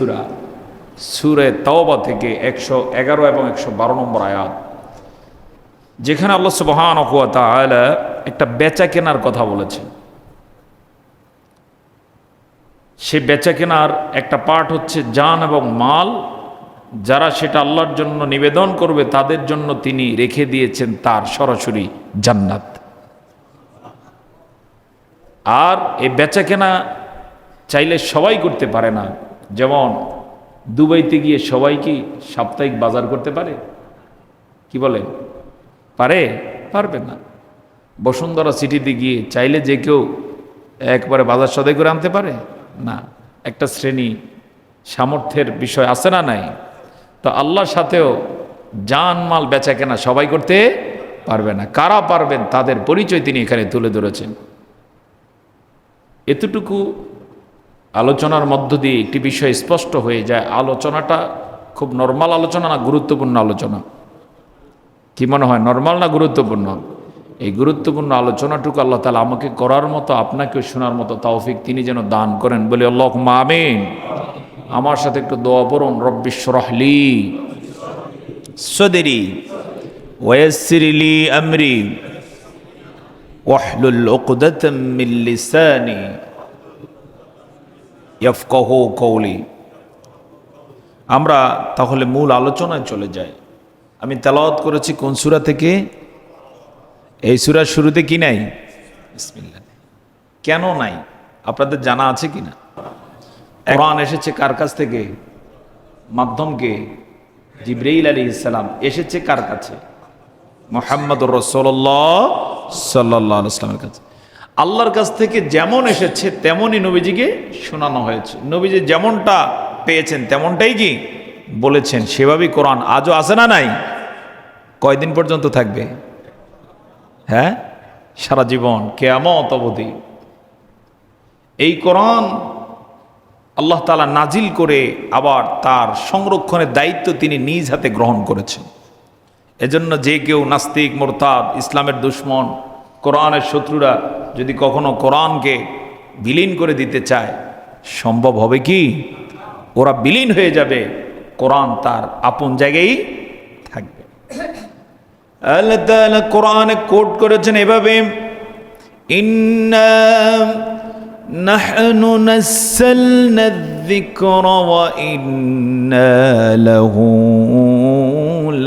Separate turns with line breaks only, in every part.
সূরা সূরা তাওবা থেকে 111 এবং 112 নম্বর আয়াত, যেখানে আল্লাহ সুবহানাহু ওয়া তাআলা একটা বেচা কেনার কথা বলেছেন। সে বেচা কেনার একটা পার্ট হচ্ছে জান এবং মাল। যারা সেটা আল্লাহর জন্য নিবেদন করবে তাদের জন্য তিনি রেখে দিয়েছেন তার সরাসরি জান্নাত। আর এই বেচা কেনা চাইলে সবাই করতে পারে না। যেমন দুবাইতে গিয়ে সবাই কি সাপ্তাহিক বাজার করতে পারে? কি বলে, পারে? পারবে না। বসুন্ধরা সিটিতে গিয়ে চাইলে যে কেউ একবারে বাজার সদাই করে আনতে পারে না। একটা শ্রেণী সামর্থ্যের বিষয় আছে না নাই? তো আল্লাহর সাথেও জান মাল বেচা কেনা সবাই করতে পারবে না। কারা পারবেন তাদের পরিচয় তিনি এখানে তুলে ধরেছেন। এতটুকু আলোচনার মধ্য দিয়ে একটি বিষয় স্পষ্ট হয়ে যায়, আলোচনাটা খুব নর্মাল আলোচনা না গুরুত্বপূর্ণ আলোচনা? কি মনে হয়, নর্মাল না গুরুত্বপূর্ণ? এই গুরুত্বপূর্ণ আলোচনাটুকু আল্লাহ তাআলা আমাকে করার মতো, আপনাকেও শোনার মতো তৌফিক তিনি যেন দান করেন বলে আল্লাহুম্মা আমিন। আমার সাথে একটু দোয়া পড়ুন। রব্বিশ শরহ লি সাদরি ওয়া ইয়াসসির লি আমরি ওয়াহলুল উকদাতাম মিন লিসানি ইয়াফকাহু কওলি। আমরা তাহলে মূল আলোচনায় চলে যাই। আমি তেলাওয়াত করেছি কোন সূরা থেকে? এই সূরার শুরুতে কি নাই? বিসমিল্লাহ। কেন নাই আপনাদের জানা আছে কিনা? কোরআন এসেছে কার কাছ থেকে? মাধ্যমকে জিবরাইল আলাইহিস সালাম। এসেছে কার কাছে? মুহাম্মদুর রাসূলুল্লাহ সাল্লাল্লাহু আলাইহি ওয়াসাল্লামের কাছে। আল্লাহর কাছ থেকে যেমন এসেছে তেমনই নবীজিকে শোনানো হয়েছে। নবীজি যেমনটা পেয়েছেন তেমনটাই কি বলেছেন, সেভাবেই কোরআন আজও আছে না নাই? কয়দিন পর্যন্ত থাকবে? হ্যাঁ, সারা জীবন, কিয়ামত অবধি। এই কোরআন আল্লাহ তাআলা নাজিল করে আবার তার সংরক্ষণের দায়িত্ব তিনি নিজ হাতে গ্রহণ করেছেন। এজন্য যে কেউ নাস্তিক, মুরতাদ, ইসলামের দুশ্মন, কোরআনের শত্রুরা যদি কখনো কোরআনকে বিলীন করে দিতে চায়, সম্ভব হবে কি? ওরা বিলীন হয়ে যাবে, কোরআন তার আপন জায়গায় থাকবে। আল্লাহ তাআলা কোরআনে কোট করেছেন এভাবে, ইন্না নাহনু নাযালনা যিকরা ওয়া ইন্না লাহু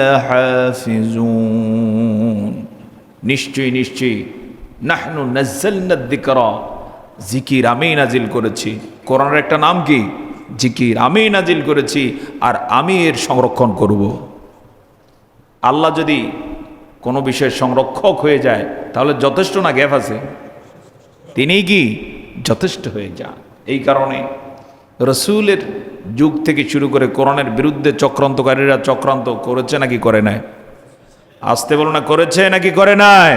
লাহাফিজুন। নিশ্চয়ই নিশ্চয়ই, নাহনু নাযালনা যিকরা, জিকির আমি নাজিল করেছি। কোরআনের একটা নাম কি? জিকির। আমি নাজিল করেছি আর আমি এর সংরক্ষণ করব। আল্লাহ যদি কোনো বিষয়ের সংরক্ষক হয়ে যায় তাহলে যথেষ্ট না গ্যাপ আছে? তিনিই কি যথেষ্ট হয়ে যান। এই কারণে রসুলের যুগ থেকে শুরু করে কোরআনের বিরুদ্ধে চক্রান্তকারীরা চক্রান্ত করেছে নাকি করে নাই? আসতে বলো না, করেছে নাকি করে নাই?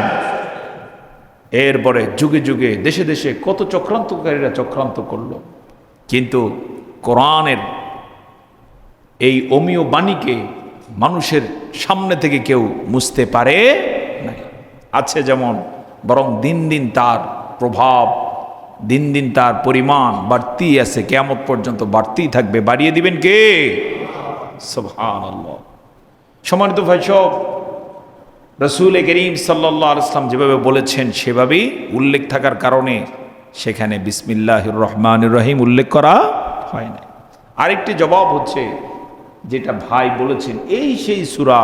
এরপরে যুগে যুগে দেশে দেশে কত চক্রান্তকারীরা চক্রান্ত করলো, কিন্তু কোরআনের এই অমীয় বাণীকে মানুষের সামনে থেকে কেউ মুছতে পারে না। আছে যেমন, বরং দিন দিন তার প্রভাব, দিন দিন তার পরিমাণ বাড়তি আছে, কিয়ামত পর্যন্ত বাড়তেই থাকবে। বাড়িয়ে দিবেন কে? সুবহানাল্লাহ। সম্মানিত ভাই সব, রাসূল করিম সাল্লাল্লাহু আলাইহি ওয়াসাল্লাম যেভাবে বলেছেন সেভাবেই উল্লেখ থাকার কারণে সেখানে বিসমিল্লাহির রহমানির রহিম উল্লেখ করা হয় না। আরেকটি জবাব হচ্ছে, যেটা ভাই বলেছেন, এই সেই সূরা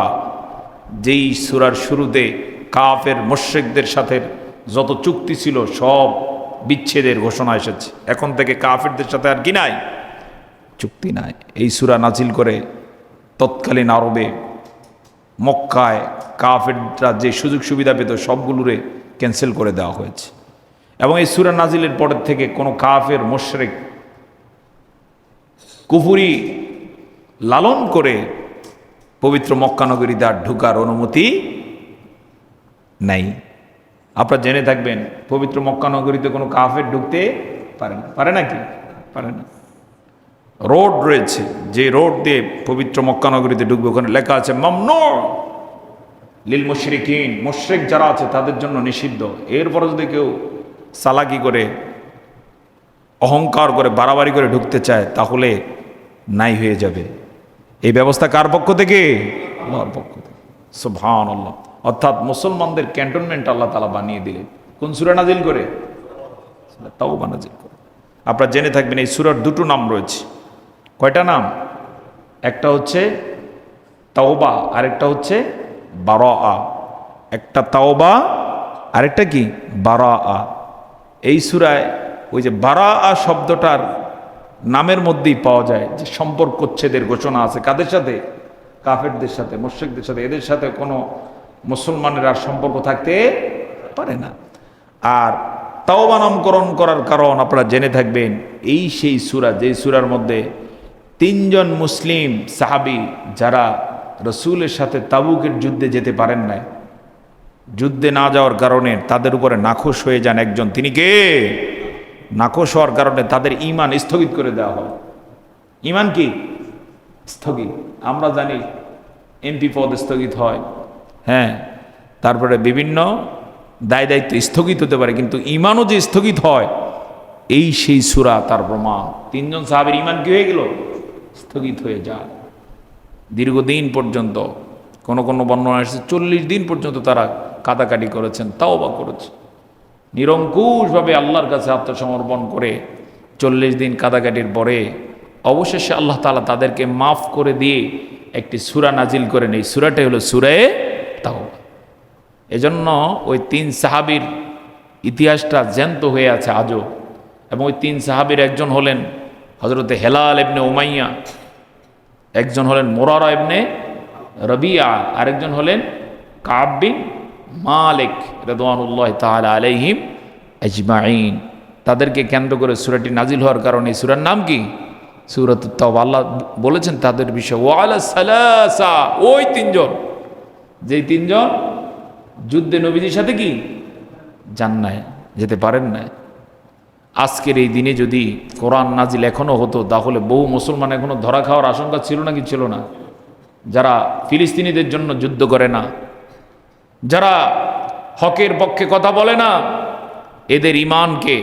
যেই সূরার শুরুতে কাফের মুশরিকদের সাথে যত চুক্তি ছিল সব বিচ্ছেদের ঘোষণা এসেছে। এখন থেকে কাফেরদের সাথে আর কি নাই? চুক্তি নাই। এই সূরা নাজিল করে তৎকালীন আরবে, মক্কায় কাফেররা যে সুযোগ সুবিধা পেত সবগুলোরে ক্যান্সেল করে দেওয়া হয়েছে। এবং এই সূরা নাজিলের পরের থেকে কোনো কাফের মুশরিক কুফরি লালন করে পবিত্র মক্কা নগরীতে আর ঢোকার অনুমতি নাই। আপনারা জেনে থাকবেন, পবিত্র মক্কা নগরীতে কোনো কাফের ঢুকতে পারে না। পারে নাকি? পারে না। রোড রয়েছে, যে রোড দিয়ে পবিত্র মক্কা নগরীতে ঢুকবে ওখানে লেখা আছে মামনু লিল মুশরিকিন, মুশরিক যারা আছে তাদের জন্য নিষিদ্ধ। এরপরে যদি কেউ চালাকি করে, অহংকার করে, বাড়াবাড়ি করে ঢুকতে চায় তাহলে নাই হয়ে যাবে। এই ব্যবস্থা কার পক্ষ থেকে? আল্লাহর পক্ষ থেকে। সুবহানাল্লাহ। অর্থাৎ মুসলমানদের ক্যান্টনমেন্ট আল্লাহ তাআলা বানিয়ে দিলেন কোন সূরা নাজিল করে? তাওবা নাজিল করে। আপনারা জেনে থাকবেন এই সূরার দুটো নাম রয়েছে। কয়টা নাম? একটা হচ্ছে তাওবা, আরেকটা হচ্ছে বারাআ। একটা তাওবা, আরেকটা কি? বারাআ। এই সূরায় ওই যে বারাআ শব্দটার নামের মধ্যেই পাওয়া যায় যে সম্পর্কচ্ছেদের ঘোষণা আছে। কাদের সাথে? কাফেরদের সাথে, মুশরিকদের সাথে। এদের সাথে কোনো মুসলমানের আর সম্পর্ক থাকতে পারে না। আর তাওবা নামকরণ করার কারণ আপনারা জেনে থাকবেন, এই সেই সূরা যেই সূরার মধ্যে 3 জন মুসলিম সাহাবী যারা রসুলের সাথে তাবুকের যুদ্ধে যেতে পারেন নাই, যুদ্ধে না যাওয়ার কারণে তাদের উপরে নাখোশ হয়ে যান একজন। তিনি কে? নাখোশ হওয়ার কারণে তাদের ঈমান স্থগিত করে দেওয়া হয়। ঈমান কি? স্থগিত। আমরা জানি এমপি পদ স্থগিত হয়, হ্যাঁ, তারপরে বিভিন্ন দায় দায়িত্ব স্থগিত হতে পারে, কিন্তু ঈমানও যে স্থগিত হয় এই সেই সূরা তার প্রমাণ। 3 জন সাহাবীর ঈমান কি হয়ে গেল? স্থগিত হয়ে যায়। দীর্ঘদিন পর্যন্ত, কোনো কোনো বর্ণনা এসেছে 40 দিন পর্যন্ত তারা কাটাকাটি করেছেন, তাওবা করেছে নিরঙ্কুশভাবে আল্লাহর কাছে আত্মসমর্পণ করে। 40 দিন কাটাকাটির পরে অবশেষে আল্লাহ তাআলা তাদেরকে মাফ করে দিয়ে একটি সূরা নাজিল করেন। এই সূরাটাই হলো সূরা তাওবা। এজন্য ওই 3 সাহাবীর ইতিহাসটা জ্যান্ত হয়ে আছে আজও। এবং ওই 3 সাহাবীর একজন হলেন হযরতে হেলাল ইবনে উমাইয়া, একজন হলেন মুরারা ইবনে রবিয়া, আরেকজন হলেন কাব বিন মালিক রাদিয়াল্লাহু তাআলা আলাইহিম আজমাইন। তাদেরকে কেন্দ্র করে সূরাটি নাজিল হওয়ার কারণে সূরার নাম কি? সূরাতুত তাওবা। আল্লাহ বলেছেন তাদের বিষয়ে, ওয়ালা সালাসা, ওই 3 জন, যেই 3 জন যুদ্ধে নবীজির সাথে কি যান নাই, যেতে পারেন না। আজকের এই দিনে যদি কোরআন নাজিল এখনো হতো তাহলে বহু মুসলমান এখনো ধরা খাওয়ার আশঙ্কা ছিল নাকি ছিল না? যারা ফিলিস্তিনিদের জন্য যুদ্ধ করে না, যারা হকের পক্ষে কথা বলে না, এদের ঈমানকে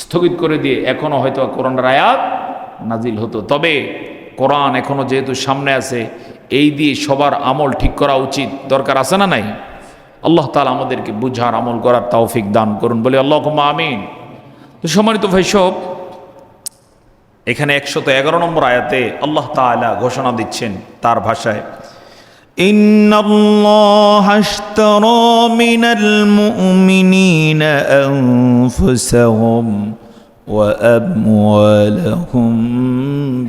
স্থগিত করে দিয়ে এখনো হয়তো কোরআনের আয়াত নাজিল হতো। তবে কোরআন এখনো যেহেতু সামনে আছে, এই দিয়ে সবার আমল ঠিক করা উচিত, দরকার আছে না নাই? আল্লাহ তাআলা আমাদেরকে বুঝার আমল করার তৌফিক দান করুন, বলি আল্লাহুম্মা আমিন। তো সম্মানিত ভাই সব, এখানে 111 নম্বর আয়াতে আল্লাহ তাআলা ঘোষণা দিচ্ছেন তার ভাষায়, ইন্নাল্লাহা আশতারা মিনাল মুমিনিনা আনফুসাহুম ওয়া আমওয়ালাহুম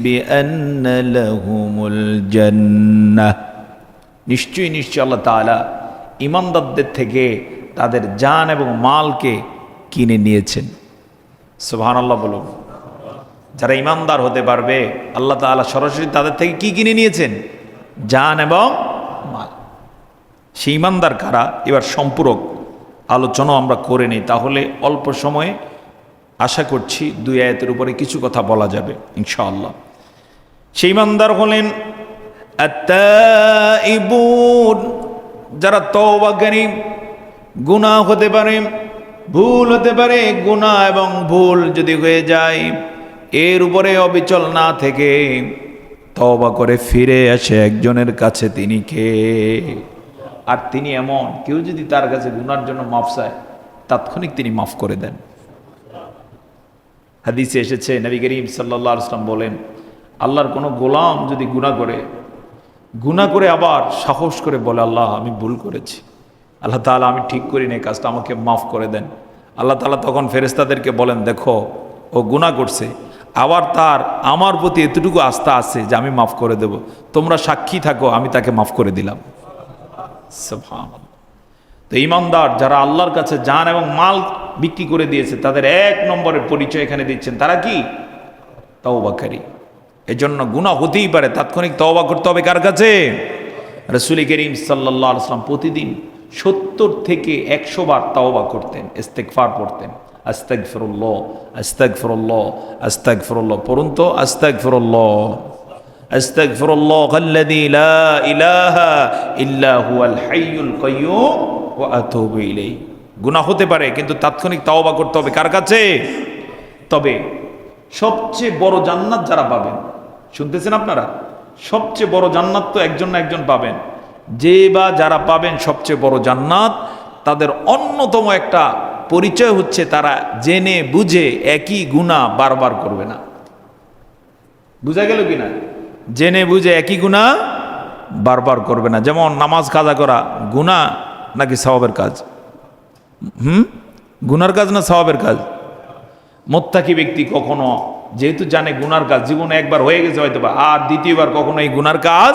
বিআন্না লাহুমুল জান্নাহ। নিশ্চয়ই নিশ্চয়ই আল্লাহ তাআলা ঈমানদারদের থেকে তাদের জান এবং মালকে কিনে নিয়েছেন। সুবহানাল্লাহ বলুন। যারা ঈমানদার হতে পারবে আল্লাহ তাআলা সরাসরি তাদের থেকে কি কিনে নিয়েছেন? জান এবং মাল। সেই ঈমানদার কারা, এবার সম্পূরক আলোচনা আমরা করে নিই, তাহলে অল্প সময়ে আশা করছি 2 আয়াতের উপরে কিছু কথা বলা যাবে ইনশাআল্লাহ। সেই ঈমানদার হলেন আত-তাইবুন, যারা তওবাকারী। গুনাহ হতে পারে, ভুল হতে পারে, গুনাহ এবং ভুল যদি হয়ে যায় এর উপরে অবিচল না থেকে তওবা করে ফিরে আসে একজনের কাছে, তিনি কে? আর তিনি এমন, কেউ যদি তার কাছে গুনার জন্য মাফ চায় তাৎক্ষণিক তিনি মাফ করে দেন। হাদিসে এসেছে নবী করিম সাল্লাল্লাহু আলাইহি ওয়াসাল্লাম বলেন, আল্লাহর কোনো গোলাম যদি গুনাহ করে আবার সাহস করে বলে, আল্লাহ আমি ভুল করেছি, আল্লাহ তাআলা আমি ঠিক করি না, কাজটা আমাকে মাফ করে দেন। আল্লাহ তাআলা তখন ফেরেশতাদেরকে বলেন, দেখো ও গুনাহ করছে, আবার তার আমার প্রতি এতটুকু আস্থা আছে যে আমি মাফ করে দেব, তোমরা সাক্ষী থাকো, আমি তাকে মাফ করে দিলাম। সুবহানাল্লাহ। তো ঈমানদার যারা আল্লাহর কাছে জান এবং মাল বিক্রি করে দিয়েছে, তাদের 1 নম্বরের পরিচয় এখানে দিচ্ছেন, তারা কি? তওবাকারী। এজন্য গুনাহ হতেই পারে, তাৎক্ষণিক তওবা করতে হবে কার কাছে? রাসূল করিম সাল্লাল্লাহু আলাইহি ওয়াসাল্লাম প্রতিদিন 70 থেকে 100 বার তওবা করতেন, ইস্তিগফার পড়তেন। আস্তাগফিরুল্লাহ, আস্তাগফিরুল্লাহ, আস্তাগফিরুল্লাহ পড়ুন তো, আস্তাগফিরুল্লাহ, আস্তাগফিরুল্লাহাল্লাযী লা ইলাহা ইল্লা হুয়াল হাইয়ুল কাইয়্যুম ওয়া আতুবু ইলাইহি। গুনাহ হতে পারে কিন্তু তাৎক্ষণিক তওবা করতে হবে কার কাছে? তবে সবচেয়ে বড় জান্নাত যারা পাবেন শুনতেছেন আপনারা? সবচেয়ে বড় জান্নাত তো একজন না একজন পাবেন। যে বা যারা পাবেন সবচেয়ে বড় জান্নাত, তাদের অন্যতম একটা পরিচয় হচ্ছে তারা জেনে বুঝে একই গুনাহ বারবার করবে না। বুঝা গেল কিনা? জেনে বুঝে একই গুনাহ বারবার করবে না। যেমন নামাজ কাজা করা গুনাহ নাকি সওয়াবের কাজ? গুনার কাজ না সওয়াবের কাজ? মুত্তাকি ব্যক্তি কখনো, যেহেতু জানে গুনার কাজ, জীবনে একবার হয়ে গেছে হয়তো বা, আর দ্বিতীয়বার কখনো এই গুনার কাজ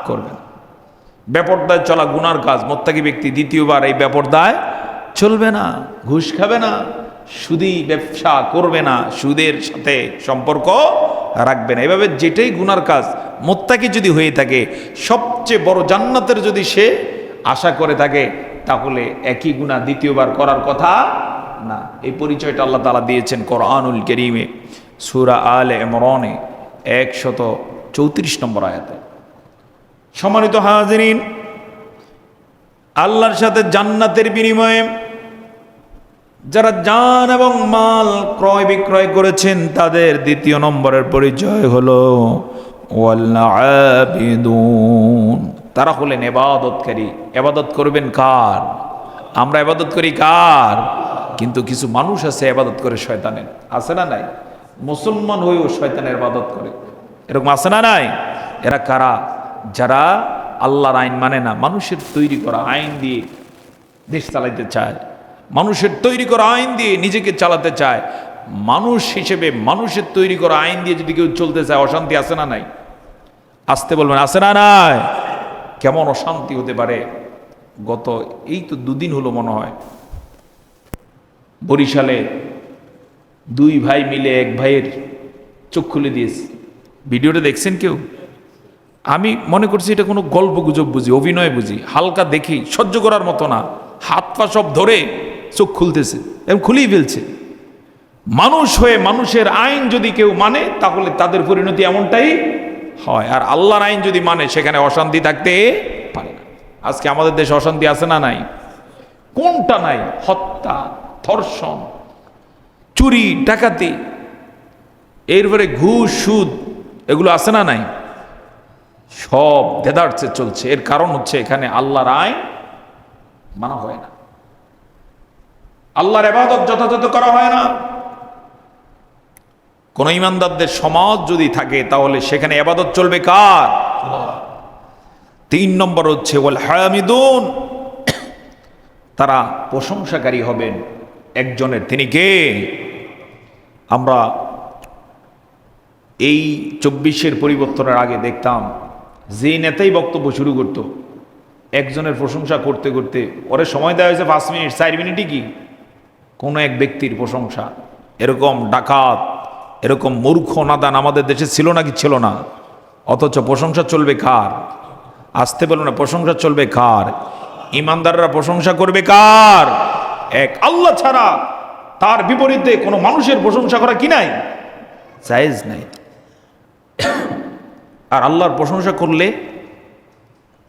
করবে না। বেপরদায় চলা গুনার কাজ, মুত্তাকি ব্যক্তি দ্বিতীয়বার এই বেপরদায় চলবে না। ঘুষ খাবে না, সুদী ব্যবসা করবে না, সুদের সাথে সম্পর্ক রাখবে না। এভাবে যেটাই গুনার কাজ মুত্তাকি যদি হয়ে থাকে, সবচেয়ে বড় জান্নাতের যদি সে আশা করে থাকে, তাহলে একই গুনাহ দ্বিতীয়বার করার কথা না। এই পরিচয়টা আল্লাহ তাআলা দিয়েছেন কোরআনুল কারীমে সূরা আলে ইমরানে 134 নম্বর আয়াতে। সম্মানিত হাজিরিন, আল্লাহর সাথে জান্নাতের বিনিময়ে যারা জান এবং মাল ক্রয় বিক্রয় করেছেন, তাদের দ্বিতীয় নম্বরের পরিচয় হলো ওয়াল আবিদুন। তারা হলেন ইবাদতকারী। ইবাদত করবেন কার? আমরা ইবাদত করি কার? কিন্তু কিছু মানুষ আছে ইবাদত করে শয়তানের, আছে না নাই? মুসলমান হয়েও শয়তানের ইবাদত করে, এরকম আছে না নাই? এরা কারা? যারা আল্লাহর আইন মানে না, মানুষের তৈরি করা আইন দিয়ে দেশ চালাতে চায়, মানুষের তৈরি করা আইন দিয়ে নিজেকে চালাতে চায়। মানুষ হিসেবে মানুষের তৈরি করা আইন দিয়ে যদি কেউ চলতে চায়, অশান্তি আছে না নাই? আসতে বলবেন, আছে না নাই? কেমন অশান্তি হতে পারে? গত এই তো দুদিন হলো মনে হয়, বরিশালে দুই ভাই মিলে এক ভাইয়ের চোখ খুলে দিয়েছে। ভিডিওটা দেখছেন কেউ? আমি মনে করছি এটা কোনো গল্প গুজব বুঝি, অভিনয় বুঝি, হালকা দেখি, সহ্য করার মতো না। হাত পা সব ধরে চোখ খুলতেছে এবং খুলেই ফেলছে। মানুষ হয়ে মানুষের আইন যদি কেউ মানে, তাহলে তাদের পরিণতি এমনটাই হয়। আর আল্লাহর আইন যদি মানে, সেখানে অশান্তি থাকতে পারে না। আজকে আমাদের দেশে অশান্তি আছে না নাই? কোনটা নাই? হত্যা, ধর্ষণ, চুরি, ডাকাতি, এরপরে ঘুষ, সুদ, এগুলো আছে না নাই? সব দেদারছে চলছে। এর কারণ হচ্ছে এখানে আল্লাহর আইন মানা হয় না, আল্লাহর ইবাদত যথাযথ করা হয় না। কোন ইমানদারদের সমাজ যদি থাকে, তাহলে সেখানে ইবাদত চলবে কার? 3 নম্বর হচ্ছে ওয়াল হামিদুন। তারা প্রশংসাকারী হবেন একজনের। তিনি কে? আমরা এই 24-এর পরিবর্তনের আগে দেখতাম, যে নেতাই বক্তব্য শুরু করত, একজনের প্রশংসা করতে করতে ওরে সময় দেওয়া হয়েছে 5 মিনিট, 4 মিনিটই কি কোনো এক ব্যক্তির প্রশংসা। এরকম ডাকাত, এরকম মূর্খ নাদান আমাদের দেশে ছিল নাকি ছিল না? অথচ প্রশংসা চলবে কার? আসতে বলো না, প্রশংসা চলবে কার? ইমানদাররা প্রশংসা করবে কার? এক আল্লাহ ছাড়া। তার বিপরীতে কোনো মানুষের প্রশংসা করা কি নাই? জায়েজ নাই। আর আল্লাহর প্রশংসা করলে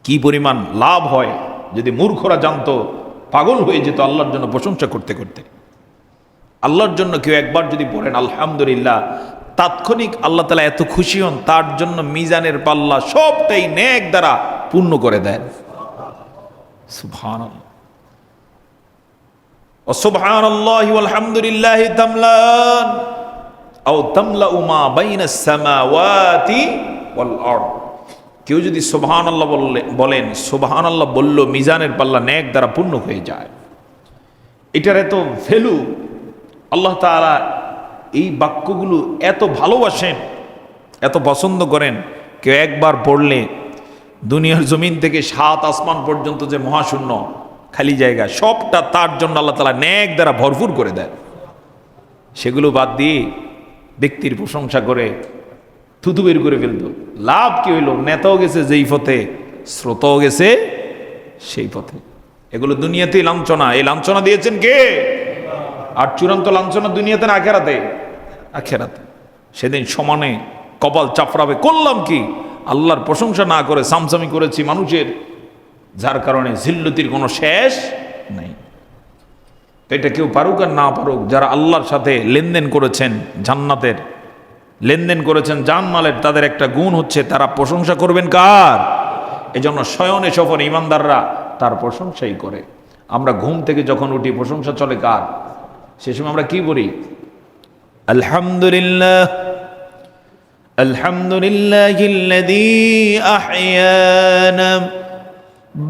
কি পরিমাণ লাভ হয়, যদি মূর্খরা জানতো, পাগল হয়ে যেত আল্লাহর জন্য প্রশংসা করতে করতে। আল্লাহর জন্য কেউ একবার যদি পড়েন আলহামদুলিল্লাহ, তাৎক্ষণিক আল্লাহ তাআলা এত খুশি হন, তার জন্য মিজানের পাল্লা সবটাই নেক দ্বারা পূর্ণ করে দেন। সুবহানাল্লাহ। ও সুবহানাল্লাহি ওয়াল হামদুলিল্লাহি তামলান আও তামলাউ মা বাইনাস সামাওয়াতি ওয়াল আরদ। কেউ যদি সুবহানাল্লাহ বলেন, সুবহানাল্লাহ বলল, মিজানের পাল্লা নেক দ্বারা পূর্ণ হয়ে যায়। এটার এত ভ্যালু, আল্লাহ তাআলা এই বাক্যগুলো এত ভালোবাসেন, এত পছন্দ করেন। কেউ একবার পড়লে দুনিয়ার জমিন থেকে 7 আসমান পর্যন্ত যে মহাশূন্য খালি জায়গা, সবটা তার জন্য আল্লাহ তাআলা নেক দ্বারা ভরপুর করে দেন। সেগুলো বাদ দিয়ে ব্যক্তির প্রশংসা করে থুতু বের করে ফেলতো। লাভ কি হইল? নেতাও গেছে যেই পথে, স্রোতও গেছে সেই পথে। এগুলো দুনিয়াতেই লাঞ্ছনা। এই লাঞ্ছনা দিয়েছেন কে? আর চূড়ান্ত লাঞ্ছনা দুনিয়াতে না আখেরাতে? আখেরাতে। সেদিন সমানে কপাল চাপড়াবে। করলাম কি? আল্লাহর প্রশংসা না করে সামসামি করেছি মানুষের, যার কারণে জিল্লতির কোনো শেষ নাই। এটা কেউ পারুক আর না পারুক, যারা আল্লাহর সাথে লেনদেন করেছেন জান্নাতের, লেনদেন করেছেন জানমালের, তাদের একটা গুণ হচ্ছে তারা প্রশংসা করবেন কার? এজন্য শয়নে সফরে ইমানদাররা তার প্রশংসাই করে। আমরা ঘুম থেকে যখন উঠি প্রশংসা চলে কার? সে সময় আমরা কি বলি? আলহামদুলিল্লাহ, আলহামদুলিল্লাহিল্লাযী আহইয়ানা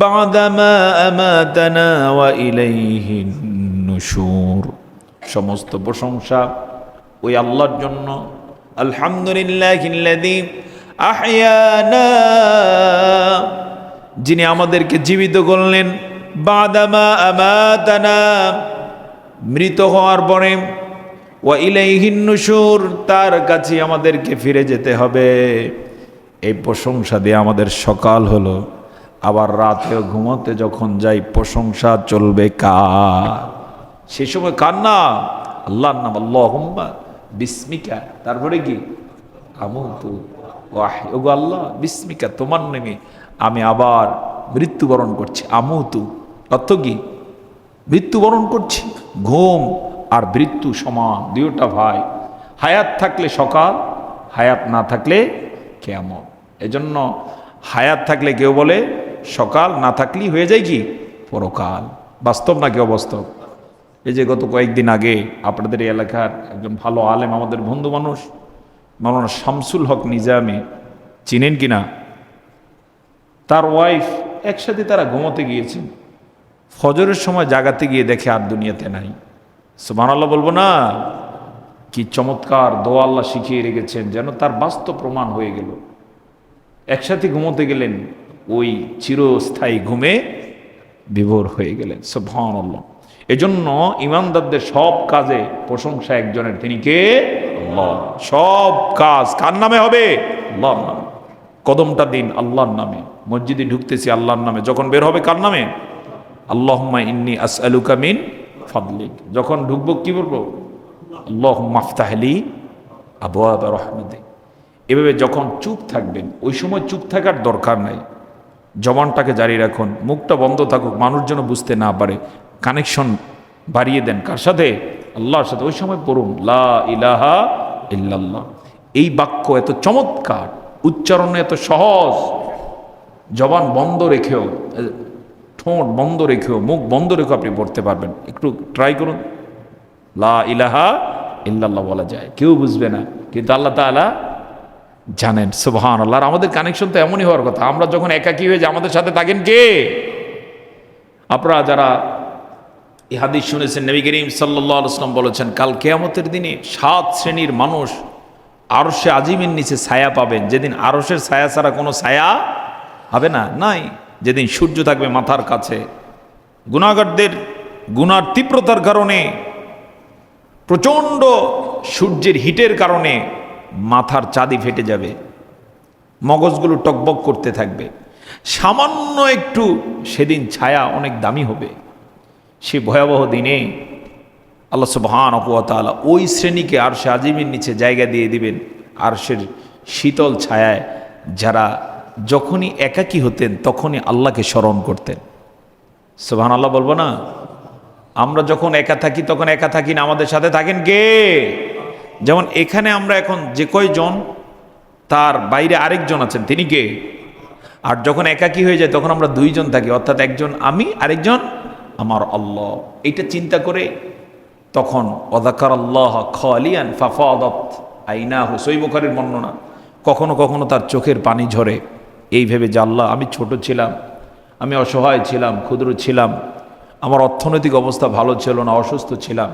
বা'দামা আমাতানা ওয়া ইলাইহিন নুশুর। সমস্ত প্রশংসা ওই আল্লাহর জন্য। আলহামদুলিল্লাহিল্লাযী আহইয়ানা, যিনি আমাদেরকে জীবিত করলেন, বা'দামা আমাতানা, মৃত হওয়ার পরে, ওয়া ইলাইহিন নুশুর, তার কাছে আমাদেরকে ফিরে যেতে হবে। এই প্রশংসা দিয়ে আমাদের সকাল হলো, আবার রাতেও ঘুমোতে যখন যাই প্রশংসা চলবে কার? সে সময় কার নাম? আল্লাহর নাম। আল্লাহুম্মা বিসমিকা, তারপরে কি? আমুতু ওয়াহি, ওগো আল্লাহ বিসমিকা, তোমার নামে আমি আবার মৃত্যুবরণ করছি। আমুতু অর্থ কি? মৃত্যুবরণ করছি। ঘুম আর মৃত্যু সমান, দুইটা ভাই। হায়াত থাকলে সকাল, হায়াত না থাকলে কিয়ামত। এজন্য হায়াত থাকলে কেউ বলে সকাল, না থাকলেই হয়ে যায় কি? পরকাল। বাস্তব নাকি অবাস্তব? এই যে গত কয়েকদিন আগে আপনাদের এই এলাকার একজন ভালো আলেম, আমাদের বন্ধু মানুষ, মাওলানা শামসুল হক নিজামী, চিনেন কিনা? তার ওয়াইফ, একসাথে তারা ঘুমোতে গিয়েছেন। ফজরের সময় জাগাতে গিয়ে দেখে আর দুনিয়াতে নাই। সুবহানাল্লাহ বলবো না? কি চমৎকার দোয়া আল্লাহ শিখিয়ে রেখেছেন, যেন তার বাস্তব প্রমাণ হয়ে গেল। একসাথে ঘুমোতে গেলেন, ওই চিরস্থায়ী ঘুমে বিভোর হয়ে গেলেন। সুবহানাল্লাহ। এজন্য ইমানদারদের সব কাজে প্রশংসা একজনের, তিনি কে? আল্লাহ। সব কাজ কার নামে হবে? আল্লাহর নামে। কদমটা দিন আল্লাহর নামে, মসজিদে ঢুকতেছি আল্লাহর নামে, যখন বের হবে কার নামে? আল্লাহুম্মা ইন্নী আসআলুকা মিন ফাদলিক। যখন ঢুকবো কি বলবো? আল্লাহুম্মা আফতাহলি আবওয়াব রাহমাতিক। এভাবে যখন চুপ থাকবেন, ওই সময় চুপ থাকার দরকার নাই। জবানটাকে জারি রাখুন, মুখটা বন্ধ থাকুক, মানুষ যেন বুঝতে না পারে। কানেকশন বাড়িয়ে দেন কার সাথে? আল্লাহর সাথে। ওই সময় পড়ুন লা ইলাহা ইল্লাল্লাহ। এই বাক্য এত চমৎকার, উচ্চারণে এত সহজ। জবান বন্ধ রেখেও, ঠোঁট বন্ধ রেখেও, মুখ বন্ধ রেখেও আপনি পড়তে পারবেন। একটু ট্রাই করুন। লা ইলাহা ইল্লাল্লাহ বলা যায়, কেউ বুঝবে না, কিন্তু আল্লাহ তাআলা জানেন। সুবহানাল্লাহ। আর আমাদের কানেকশন তো এমনই হওয়ার কথা, আমরা যখন একাকী হয়ে যাই আমাদের সাথে থাকেন কে? আপনারা যারা এই হাদিস শুনেছেন, নবী করিম সাল্লাল্লাহু আলাইহি ওয়াসাল্লাম বলেছেন, কাল কিয়ামতের দিনে 7 শ্রেণীর মানুষ আরশে আজিমের নিচে ছায়া পাবেন। যেদিন আরশের ছায়া ছাড়া কোনো ছায়া হবে না, নাই। যেদিন সূর্য থাকবে মাথার কাছে, গুনাহগারদের গুনার তীব্রতার কারণে, প্রচণ্ড সূর্যের হিটের কারণে মাথার চাঁদি ফেটে যাবে, মগজগুলো টকবক করতে থাকবে। সামান্য একটু সেদিন ছায়া অনেক দামি হবে। সে ভয়াবহ দিনে আল্লাহ সুবহানাহু ওয়া তাআলা ওই শ্রেণীকে আরশে আজিমের নিচে জায়গা দিয়ে দিবেন, আরশের শীতল ছায়ায়, যারা যখনই একাকী হতেন তখনই আল্লাহকে স্মরণ করতেন। সুবহানাল্লাহ বলবো না? আমরা যখন একা থাকি তখন একা থাকি না, আমাদের সাথে থাকেন কে? যেমন এখানে আমরা এখন যে কয়জন, তার বাইরে আরেকজন আছেন, তিনি কে? আর যখন একাকী হয়ে যায় তখন আমরা 2 জন থাকি, অর্থাৎ একজন আমি, আরেকজন আমার আল্লাহ। এইটা চিন্তা করে তখন ওয়াযাকারাল্লাহ খালিয়ান ফাফাদাত আইনাহু, সহিহ বুখারীর বর্ণনা। কখনো কখনো তার চোখের পানি ঝরে, এই ভেবে যে আল্লাহ, আমি ছোট ছিলাম, আমি অসহায় ছিলাম, ক্ষুদ্র ছিলাম, আমার অর্থনৈতিক অবস্থা ভালো ছিল না, অসুস্থ ছিলাম,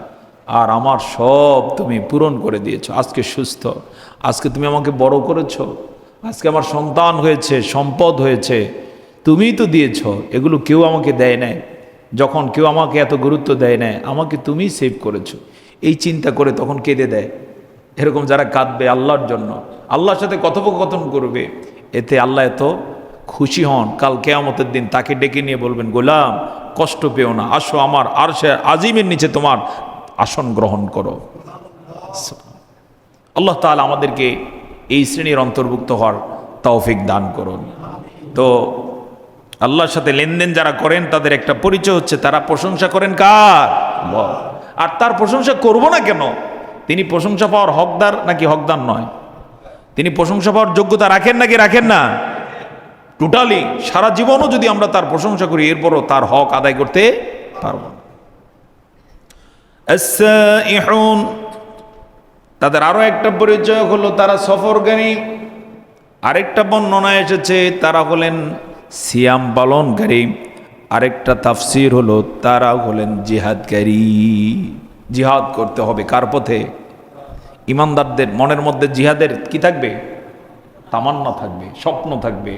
আর আমার সব তুমি পূরণ করে দিয়েছো। আজকে সুস্থ, আজকে তুমি আমাকে বড় করেছো, আজকে আমার সন্তান হয়েছে, সম্পদ হয়েছে, তুমিই তো দিয়েছ। এগুলো কেউ আমাকে দেয় নাই, যখন কেউ আমাকে এত গুরুত্ব দেয় নাই, আমাকে তুমিই সেভ করেছো। এই চিন্তা করে তখন কেঁদে দেয়। এরকম যারা কাঁদবে আল্লাহর জন্য, আল্লাহর সাথে কথোপকথন করবে, এতে আল্লাহ এত খুশি হন। কাল কিয়ামতের দিন তাকে ডেকে নিয়ে বলবেন, গোলাম কষ্ট পেও না, আসো আমার আরশে আজিমের নিচে তোমার আসন গ্রহণ করো। আল্লাহ তাআলা আমাদেরকে এই শ্রেণীর অন্তর্ভুক্ত হওয়ার তৌফিক দান করুন। তো আল্লাহর সাথে লেনদেন যারা করেন তাদের একটা পরিচয় হচ্ছে তারা প্রশংসা করেন কার? আল্লাহ। আর তার প্রশংসা করব না কেন? তিনি প্রশংসা পাওয়ার হকদার নাকি হকদার নয়? তিনি প্রশংসা পাওয়ার যোগ্যতা রাখেন নাকি রাখেন না? টোটালি সারা জীবনও যদি আমরা তার প্রশংসা করি এরপরও তার হক আদায় করতে পারব না। আস-সাইহুন, তাদের আরো একটা পরিচয় হলো তারা সফরকারী। আরেকটা বর্ণনায় এসেছে তারা হলেন সিয়াম পালনকারী। আরেকটা তাফসির হলো তারা হলেন জিহাদকারী। জিহাদ করতে হবে কার পথে? ইমানদারদের মনের মধ্যে জিহাদের কি থাকবে? তামান্না থাকবে, স্বপ্ন থাকবে,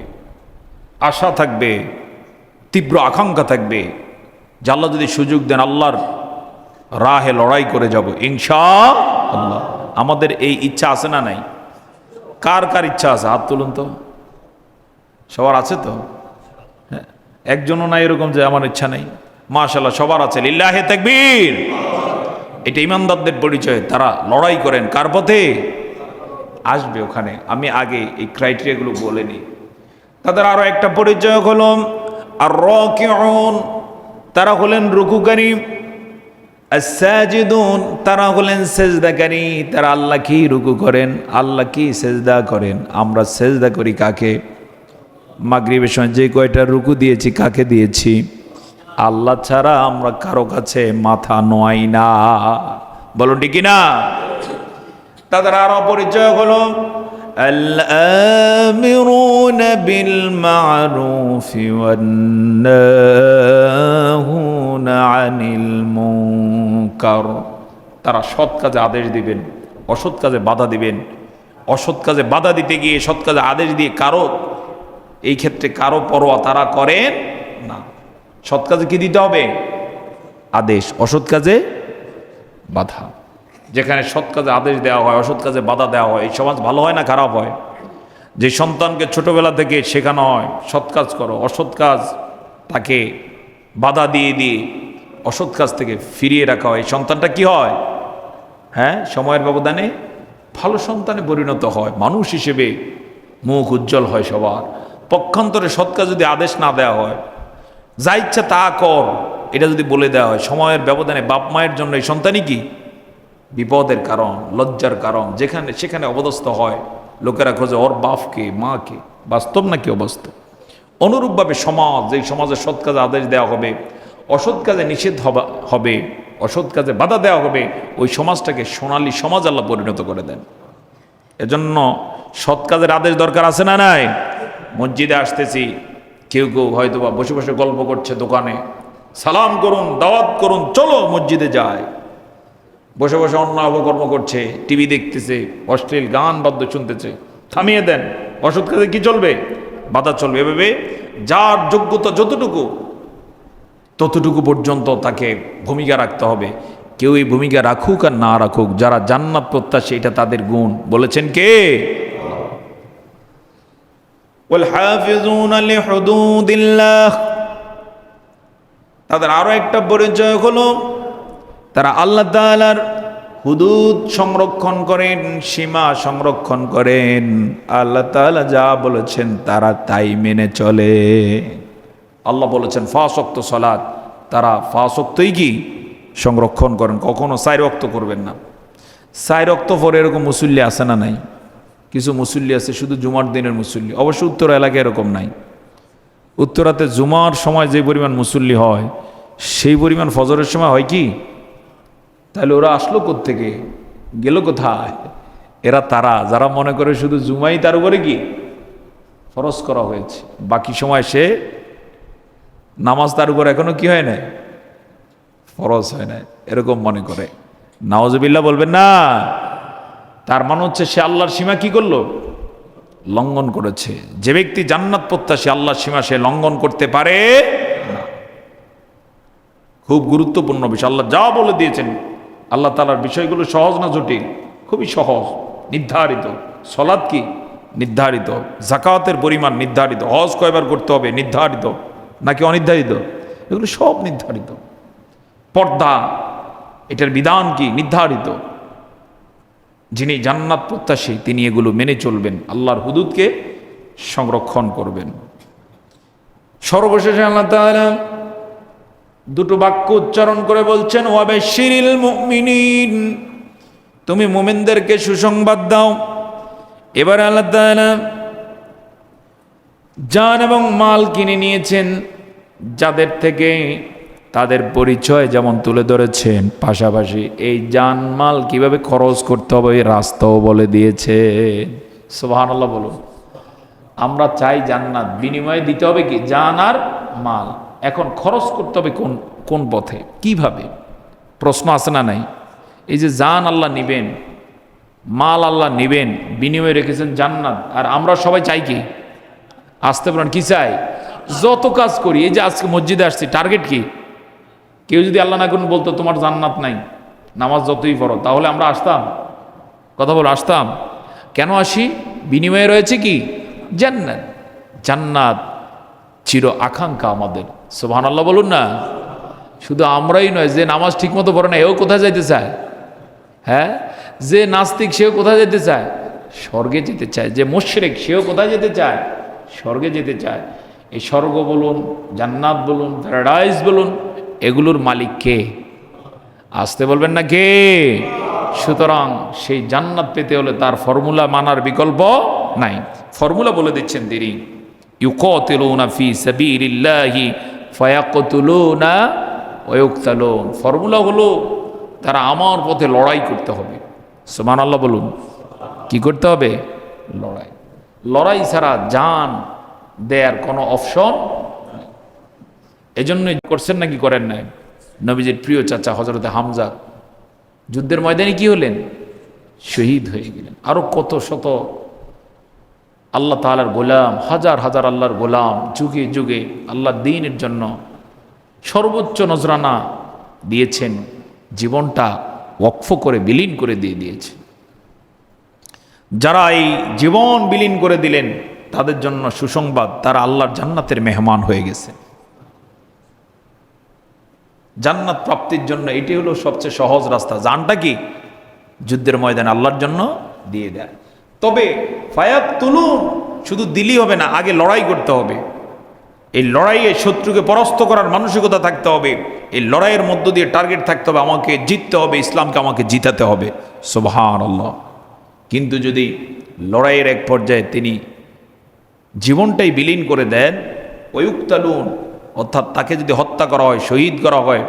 আশা থাকবে, তীব্র আকাঙ্ক্ষা থাকবে যে আল্লাহ যদি সুযোগ দেন আল্লাহর রাহে লড়াই করে যাব ইনশাআল্লাহ। আমাদের এই ইচ্ছা আছে না নাই? কার কার ইচ্ছা আছে? হাত তুলুন তো। সবার আছে তো? হ্যাঁ, একজনও নাই এরকম যে আমার ইচ্ছা নেই। মাশাআল্লাহ, সবার আছে। লিল্লাহি তাকবীর। এটা ইমানদারদের পরিচয়। তারা লড়াই করেন কার পথে? আসবে ওখানে, আমি আগে এই ক্রাইটেরিয়াগুলো বলে নিই। তাদের আরো একটা পরিচয় হলো আর রাকিউন, তারা হলেন রুকুকারী। আস-সাজিদুন, তারা হলেন সেজদাকারী। তারা আল্লাহ কি রুকু করেন, আল্লাহ কি সেজদা করেন। আমরা সেজদা করি কাকে? মাগরিবের সময় যে কয়টা রুকু দিয়েছি কাকে দিয়েছি? আল্লাহ ছাড়া আমরা কারো কাছে মাথা নোয়াই না। বলো ঠিক না? তাদের আরো পরিচয় হলো আল-আমিরুনা বিল মা'রুফি ওয়ান নাহুনা আনিল মুনকার, তারা সৎ কাজে আদেশ দিবেন, অসৎ কাজে বাধা দিবেন। অসৎ কাজে বাধা দিতে গিয়ে সৎ কাজে আদেশ দিয়ে কারো এই ক্ষেত্রে কারো পরোয়া তারা করেন না। সৎ কাজে কি দিতে হবে? আদেশ, অসৎ কাজে বাধা। যেখানে সৎ কাজে আদেশ দেওয়া হয়, অসৎ কাজে বাধা দেওয়া হয়, এই সমাজ ভালো হয় না খারাপ হয়? যে সন্তানকে ছোটবেলা থেকে শেখানো হয় সৎ কাজ করো, অসৎ কাজ তাকে বাধা দিয়ে দিয়ে অসৎ কাজ থেকে ফিরিয়ে রাখা হয়, সন্তানটা কি হয়? হ্যাঁ, সময়ের ব্যবধানে ভালো সন্তানে পরিণত হয়, মানুষ হিসেবে মুখ উজ্জ্বল হয় সবার। পক্ষান্তরে সৎ কাজ যদি আদেশ না দেওয়া হয়, যা ইচ্ছা তা কর, এটা যদি বলে দেওয়া হয়, সময়ের ব্যবধানে বাপ মায়ের জন্য এই সন্তানই কি বিপদের কারণ, লজ্জার কারণ। যেখানে সেখানে অবস্থ হয়, লোকেরা খোঁজে ওর বাপকে মাকে। বাস্তব নাকি অবাস্তব? অনুরূপভাবে সমাজ, যেই সমাজে সৎ কাজে আদেশ দেওয়া হবে, অসৎ কাজে নিষেধ হবে, অসৎ কাজে বাধা দেওয়া হবে, ওই সমাজটাকে সোনালী সমাজ আল্লাহ পরিণত করে দেন। এজন্য সৎ কাজের আদেশ দরকার আছে না নাই? মসজিদে আসতেছি, কেউ কেউ হয়তো বা বসে বসে গল্প করছে দোকানে, সালাম করুন, দাওয়াত করুন, চলো মসজিদে যায়। বসে বসে অন্য অপকর্ম করছে, টিভি দেখতেছে, অশ্লীল গান বাদ্য শুনতেছে, থামিয়ে দেন। অসৎ কাজে কি চলবে? বাধা চলবে। এভাবে যার যোগ্যতা যতটুকু, ততটুকু পর্যন্ত তাকে ভূমিকা রাখতে হবে। কেউ এই ভূমিকা রাখুক আর না রাখুক, যারা জান্নাত প্রত্যাশী এটা তাদের গুণ। বলেছেন কে? ওয়াল হাফিজুনা লিহুদুদিল্লাহ, তাদের আরো একটা পরিচয় হলো তারা আল্লাহ তাআলার হুদুদ সংরক্ষণ করেন, সীমা সংরক্ষণ করেন। আল্লাহ তাআলা যা বলেছেন তারা তাই মেনে চলে। আল্লাহ বলেছেন 5 ওয়াক্ত সালাত, তারা 5 ওয়াক্তই কি সংরক্ষণ করেন, কখনো 4 ওয়াক্ত করবেন না। 4 ওয়াক্ত পরে এরকম মুসল্লি আছে না নাই? কিছু মুসল্লি আছে শুধু জুমার দিনের মুসল্লি। অবশ্য উত্তর এলাকায় এরকম নাই। উত্তরাতে জুমার সময় যে পরিমাণ মুসল্লি হয় সেই পরিমাণ ফজরের সময় হয় কি? তাহলে ওরা আসলো কোত্থেকে, গেল কোথায়? এরা তারা যারা মনে করে শুধু জুমাই তার উপরে কি ফরজ করা হয়েছে, বাকি সময় সে নামাজ তার উপর এখনো কি হয় না, ফরজ হয় না, এরকম মনে করে। নাউজুবিল্লাহ বলবেন না। তার মানে হচ্ছে সে আল্লাহর সীমা কি করলো? লঙ্ঘন করেছে। যে ব্যক্তি জান্নাত প্রত্যাশী আল্লাহর সীমা সে লঙ্ঘন করতে পারে না। খুব গুরুত্বপূর্ণ বিষয়। আল্লাহ যা বলে দিয়েছেন, আল্লাহ তাআলার বিষয়গুলো সহজ না জটিল? খুবই সহজ, নির্ধারিত। সালাত কি নির্ধারিত, যাকাতের পরিমাণ নির্ধারিত, হজ কয়বার করতে হবে নির্ধারিত নাকি অনির্ধারিত? এগুলো সব নির্ধারিত। পর্দা এটার বিধান কি নির্ধারিত। যিনি জান্নাত প্রত্যাশী তিনি এগুলো মেনে চলবেন, আল্লাহর হুদুদকে সংরক্ষণ করবেন। সর্বশেষে আল্লাহ তাআলা দুটো বাক্য উচ্চারণ করে বলছেন, ওয়াবাশশিরিল মুমিনিন, তুমি মুমিনদেরকে সুসংবাদ দাও। এবার আল্লাহ তাআলা জান এবং মাল কিনে নিয়েছেন যাদের থেকে, তাদের পরিচয় যেমন তুলে ধরেছেন, পাশাপাশি এই জান মাল কিভাবে খরচ করতে হবে এই রাস্তাও বলে দিয়েছে। সুবহানাল্লাহ বলুন। আমরা চাই জান্নাত, বিনিময়ে দিতে হবে কি? জান আর মাল। এখন খরচ করতে হবে কোন কোন পথে, কিভাবে? প্রশ্ন আছে না নাই? এই যে জান আল্লাহ নিবেন, মাল আল্লাহ নিবেন, বিনিময়ে রেখেছেন জান্নাত, আর আমরা সবাই চাই কি? আসতে পারেন কি চাই? যত কাজ করি, এই যে আজকে মসজিদে আসছি, টার্গেট কি? কেউ যদি আল্লাহ না করুন বলতো তোমার জান্নাত নাই, নামাজ যতই পড়ো, তাহলে আমরা আসতাম? কথা বলো, আসতাম? কেন আসি? বিনিময়ে রয়েছে কি? জান্নাত। জান্নাত চির আকাঙ্ক্ষা আমাদের। সুবহানাল্লাহ বলুন না। শুধু আমরাই নয়, যে নামাজ ঠিক মতো পড়ে না এও কোথায় যাইতে চায়? হ্যাঁ, যে নাস্তিক সেও কোথায় যেতে চায়? স্বর্গে যেতে চায়। যে মুশরিক সেও কোথায় যেতে চায়? স্বর্গে যেতে চায়। এই স্বর্গ বলুন, জান্নাত বলুন, প্যারাডাইস বলুন, এগুলোর মালিক কে? আসতে বলবেন না কে? সুতরাং সেই জান্নাত পেতে হলে তার ফর্মুলা মানার বিকল্প নাই। ফর্মুলা বলে দিচ্ছেন তিনি, ইউকাতিলুনা ফি সাবিলিল্লাহি ফায়াকতুলুনা ওয়া ইউকতালুন। ফর্মুলা হলো তারা আমার পথে লড়াই করতে হবে। সুবহানাল্লাহ বলুন। কি করতে হবে? লড়াই। লড়াই ছাড়া জান দেয়ার কোনো অপশন। এজন্যই করছেন নাকি করেন নাই? নবীজির প্রিয় চাচা হযরতে হামজা যুদ্ধের ময়দানে কি হলেন? শহীদ হয়ে গেলেন। আরো কত শত আল্লাহ তাআলার গোলাম, হাজার হাজার আল্লাহর গোলাম যুগে যুগে আল্লাহ দ্বীনের জন্য সর্বোচ্চ নজরানা দিয়েছেন, জীবনটা ওয়াকফ করে বিলীন করে দিয়ে দিয়েছে। যারা এই জীবন বিলীন করে দিলেন তাদের জন্য সুসংবাদ, তারা আল্লাহর জান্নাতের মেহমান হয়ে গেছে। জান্নাত প্রাপ্তির জন্য এটি হলো সবচেয়ে সহজ রাস্তা। জানটা কি? যুদ্ধের ময়দানে আল্লাহর জন্য দিয়ে দেয়। তবে ফায়াত তুলুন, শুধু দিলেই হবে না, আগে লড়াই করতে হবে। এই লড়াইয়ে শত্রুকে পরাস্ত করার মানসিকতা থাকতে হবে। এই লড়াইয়ের মধ্য দিয়ে টার্গেট থাকতে হবে, আমাকে জিততে হবে, ইসলামকে আমাকে জিতাতে হবে। সুবহানাল্লাহ। কিন্তু যদি লড়াইয়ের এক পর্যায়ে তিনি জীবনটাই বিলীন করে দেন, ওয়ুক্তালুন, অর্থাৎ তাকে যদি হত্যা করা হয়, শহীদ করা হয়,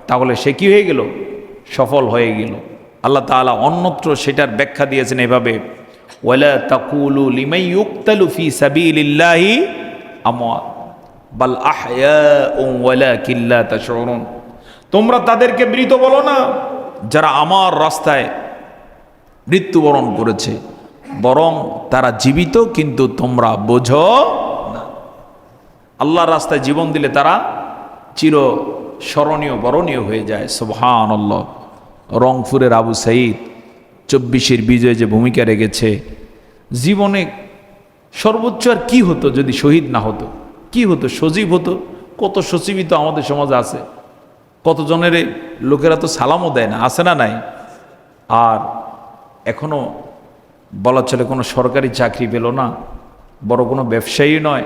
তাহলে সে কি হয়ে গেল? সফল হয়ে গেল। আল্লাহ তাআলা অন্যত্র সেটার ব্যাখ্যা দিয়েছেন এভাবে, ওয়ালা তাকুলু লিমান ইউক্তালু ফি সাবিলিল্লাহি আমওয়াত বাল আহয়াউন ওয়ালাকিন লা তাশউরুন। তোমরা তাদেরকে মৃত বলো না যারা আমার রাস্তায় মৃত্যুবরণ করেছে, বরং তারা জীবিত, কিন্তু তোমরা বোঝো না। আল্লাহর রাস্তায় জীবন দিলে তারা চির স্মরণীয় বরণীয় হয়ে যায়। সুবহানাল্লাহ। রংপুরের আবু সাঈদ 24-এর বিজয়ে যে ভূমিকা রেখেছে, জীবনে সর্বোচ্চ আর কি হতো যদি শহীদ না হতো? কি হতো? সজীব হতো। কত সজীবিত আমাদের সমাজে আছে, কতজনের লোকেরা তো সালামও দেয় না, আছে না নাই? আর এখনো বলা চলে কোনো সরকারি চাকরি পেল না, বড় কোনো ব্যবসায়ী নয়,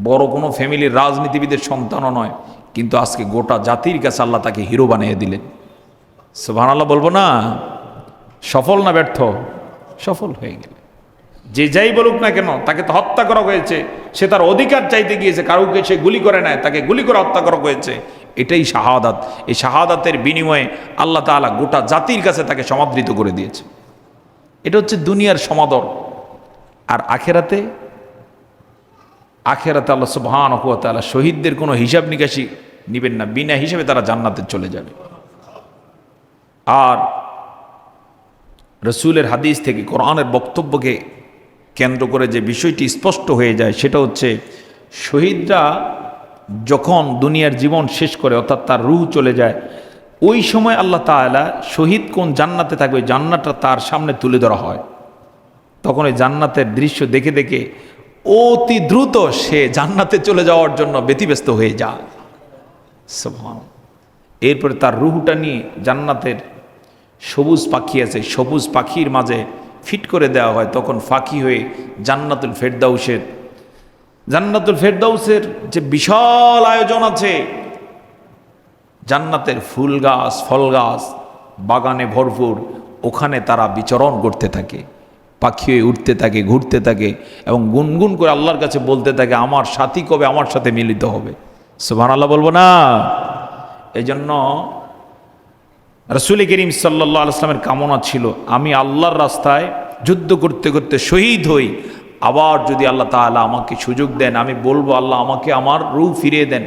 বড় কোনো ফ্যামিলির রাজনীতিবিদের সন্তানও নয়, কিন্তু আজকে গোটা জাতির কাছে আল্লাহ তাকে হিরো বানিয়ে দিলেন। সুবহানাল্লাহ বলবো না? সফল না ব্যর্থ? সফল হয়ে গেল। যে যাই বলুক না কেন, তাকে তো হত্যা করা হয়েছে, সে তার অধিকার চাইতে গিয়েছে, কারুকে সে গুলি করে নেয়, তাকে গুলি করে হত্যা করা হয়েছে। এটাই শাহাদাত। এই শাহাদাতের বিনিময়ে আল্লাহ তাআলা গোটা জাতির কাছে তাকে সমাদৃত করে দিয়েছে। এটা হচ্ছে দুনিয়ার সমাদর। আর আখেরাতে, আখেরাতে আল্লাহ সুবহানাহু ওয়া তাআলা শহীদদের কোনো হিসাব নিকাশি নেবেন না, বিনা হিসাবে তারা জান্নাতে চলে যাবে। আর রসুলের হাদিস থেকে কোরআনের বক্তব্যকে কেন্দ্র করে যে বিষয়টি স্পষ্ট হয়ে যায়, সেটা হচ্ছে শহীদরা যখন দুনিয়ার জীবন শেষ করে, অর্থাৎ তার রূহ চলে যায়, ওই সময় আল্লাহ তাআলা শহীদ কোন জান্নাতে থাকবে, জান্নাতটা তার সামনে তুলে ধরা হয়। তখন এই জান্নাতের দৃশ্য দেখে দেখে অতি দ্রুত সে জান্নাতে চলে যাওয়ার জন্য ব্যতিব্যস্ত হয়ে যায়। সুবহানাল্লাহ। এরপরে তার রূহটা নিয়ে জান্নাতের সবুজ পাখি আছে, সবুজ পাখির মাঝে ফিট করে দেওয়া হয়, তখন ফাঁকি হয়ে জান্নাতুল ফেরদাউসের যে বিশাল আয়োজন আছে, জান্নাতের ফুল গাছ, ফল গাছ, বাগানে ভরপুর, ওখানে তারা বিচরণ করতে থাকে। পাখি হয়ে উঠতে থাকে, ঘুরতে থাকে এবং গুনগুন করে আল্লাহর কাছে বলতে থাকে, আমার সাথী কবে আমার সাথে মিলিত হবে। সুবহানাল্লাহ বলবো না? এই জন্য রাসূল করিম সাল্লাল্লাহু আলাইহি ওয়াসাল্লামের কামনা ছিল, আমি আল্লাহর রাস্তায় যুদ্ধ করতে করতে শহীদ হই, আবার যদি আল্লাহ তাআলা আমাকে সুযোগ দেন, আমি বলবো আল্লাহ আমাকে আমার রূহ ফিরিয়ে দেন,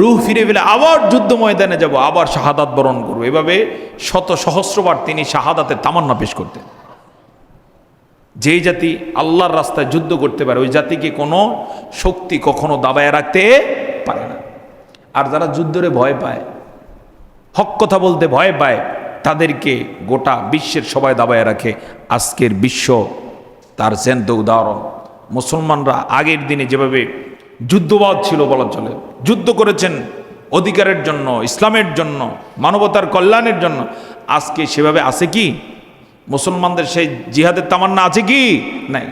রূহ ফিরে পেলে আবার যুদ্ধ ময়দানে যাব, আবার শাহাদাত বরণ করবো। এভাবে শত সহস্রবার তিনি শাহাদাতের তামান্না পেশ করতেন। যেই জাতি আল্লাহর রাস্তায় যুদ্ধ করতে পারে ওই জাতিকে কোনো শক্তি কখনো দাবায় রাখতে পারে না। আর যারা যুদ্ধরে ভয় পায়, হক কথা বলতে ভয় পায়, তাদেরকে গোটা বিশ্বের সবাই দাবায় রাখে। আজকের বিশ্ব তার জ্যান্ত উদাহরণ। মুসলমানরা আগের দিনে যেভাবে যুদ্ধবাদ ছিল বলা চলে, যুদ্ধ করেছেন অধিকারের জন্য, ইসলামের জন্য, মানবতার কল্যাণের জন্য, আজকে সেভাবে আছে কি? মুসলমানদের সেই জিহাদের তামান্না আছে কি? নাই।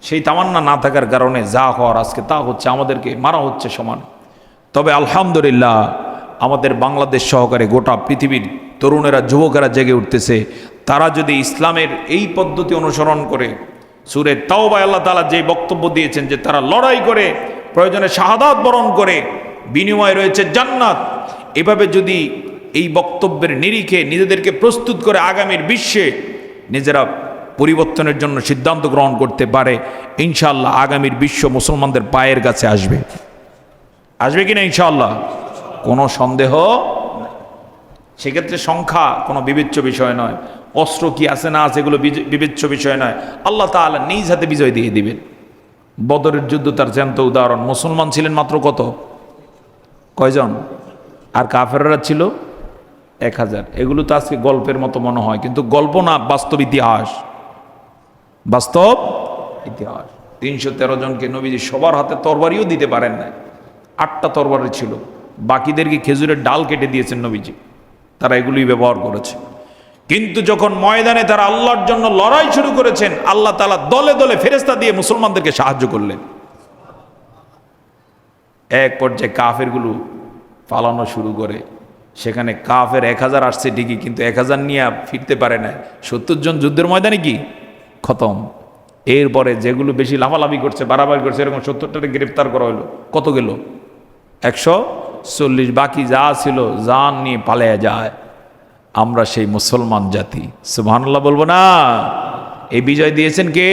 সেই তামান্না না থাকার কারণে যা হওয়ার আজকে তা হচ্ছে, আমাদেরকে মারা হচ্ছে সমান। তবে আলহামদুলিল্লাহ আমাদের বাংলাদেশ সহকারে গোটা পৃথিবীর তরুণেরা, যুবকেরা জেগে উঠতেছে। তারা যদি ইসলামের এই পদ্ধতি অনুসরণ করে, সূরা তাওবায় আল্লাহ তাআলা যে বক্তব্য দিয়েছেন যে তারা লড়াই করে প্রয়োজনে শাহাদাত বরণ করে বিনিময়ে রয়েছে জান্নাত, এভাবে যদি এই বক্তব্যের নিরিখে নিজেদেরকে প্রস্তুত করে আগামীর বিশ্বে নিজেরা পরিবর্তনের জন্য সিদ্ধান্ত গ্রহণ করতে পারে, ইনশাআল্লাহ আগামীর বিশ্ব মুসলমানদের পায়ের কাছে আসবে। আসবে কিনা ইনশাআল্লাহ? কোনো সন্দেহ। সেক্ষেত্রে সংখ্যা কোনো বিবেচ্য বিষয় নয়, অস্ত্র কি আছে না আছে এগুলো বিবেচ্য বিষয় নয়। আল্লাহ তাআলা নিজ হাতে বিজয় দিয়ে দিবেন। বদরের যুদ্ধ তার জ্যান্ত উদাহরণ। মুসলমান ছিলেন মাত্র কত? কয়জন? আর কাফেররা ছিল 1000। এগুলো তো আজকে গল্পের মতো মনে হয়, কিন্তু গল্প না, বাস্তব ইতিহাস। বাস্তব ইতিহাস। 313 জনকে নবীজি সবার হাতে তরবারিও দিতে পারেন না, 8টা তরবারি ছিল, বাকিদেরকে খেজুরের ডাল কেটে দিয়েছেন নবীজি, তারা এগুলোই ব্যবহার করেছে। কিন্তু যখন ময়দানে তারা আল্লাহর জন্য লড়াই শুরু করেছেন, আল্লাহ তাআলা দলে দলে ফেরেশতা দিয়ে মুসলমানদেরকে সাহায্য করলেন। এক পর্যায়ে কাফেরগুলো পালানো শুরু করে। সেখানে কাফের 1000 আসছে ঠিকই, কিন্তু 1000 নিয়ে ফিরতে পারে না। 70 জন যুদ্ধের ময়দানে কি খতম। এরপরে যেগুলো বেশি লাফালাফি করছে, বাড়াবাড়ি করছে, এরকম 70টাকে গ্রেফতার করা হলো। কত গেল? 140। বাকি যা ছিল জান নিয়ে পালিয়ে যায়। আমরা সেই মুসলমান জাতি। সুবহানাল্লাহ বলবো না? এই বিজয় দিয়েছেন কে?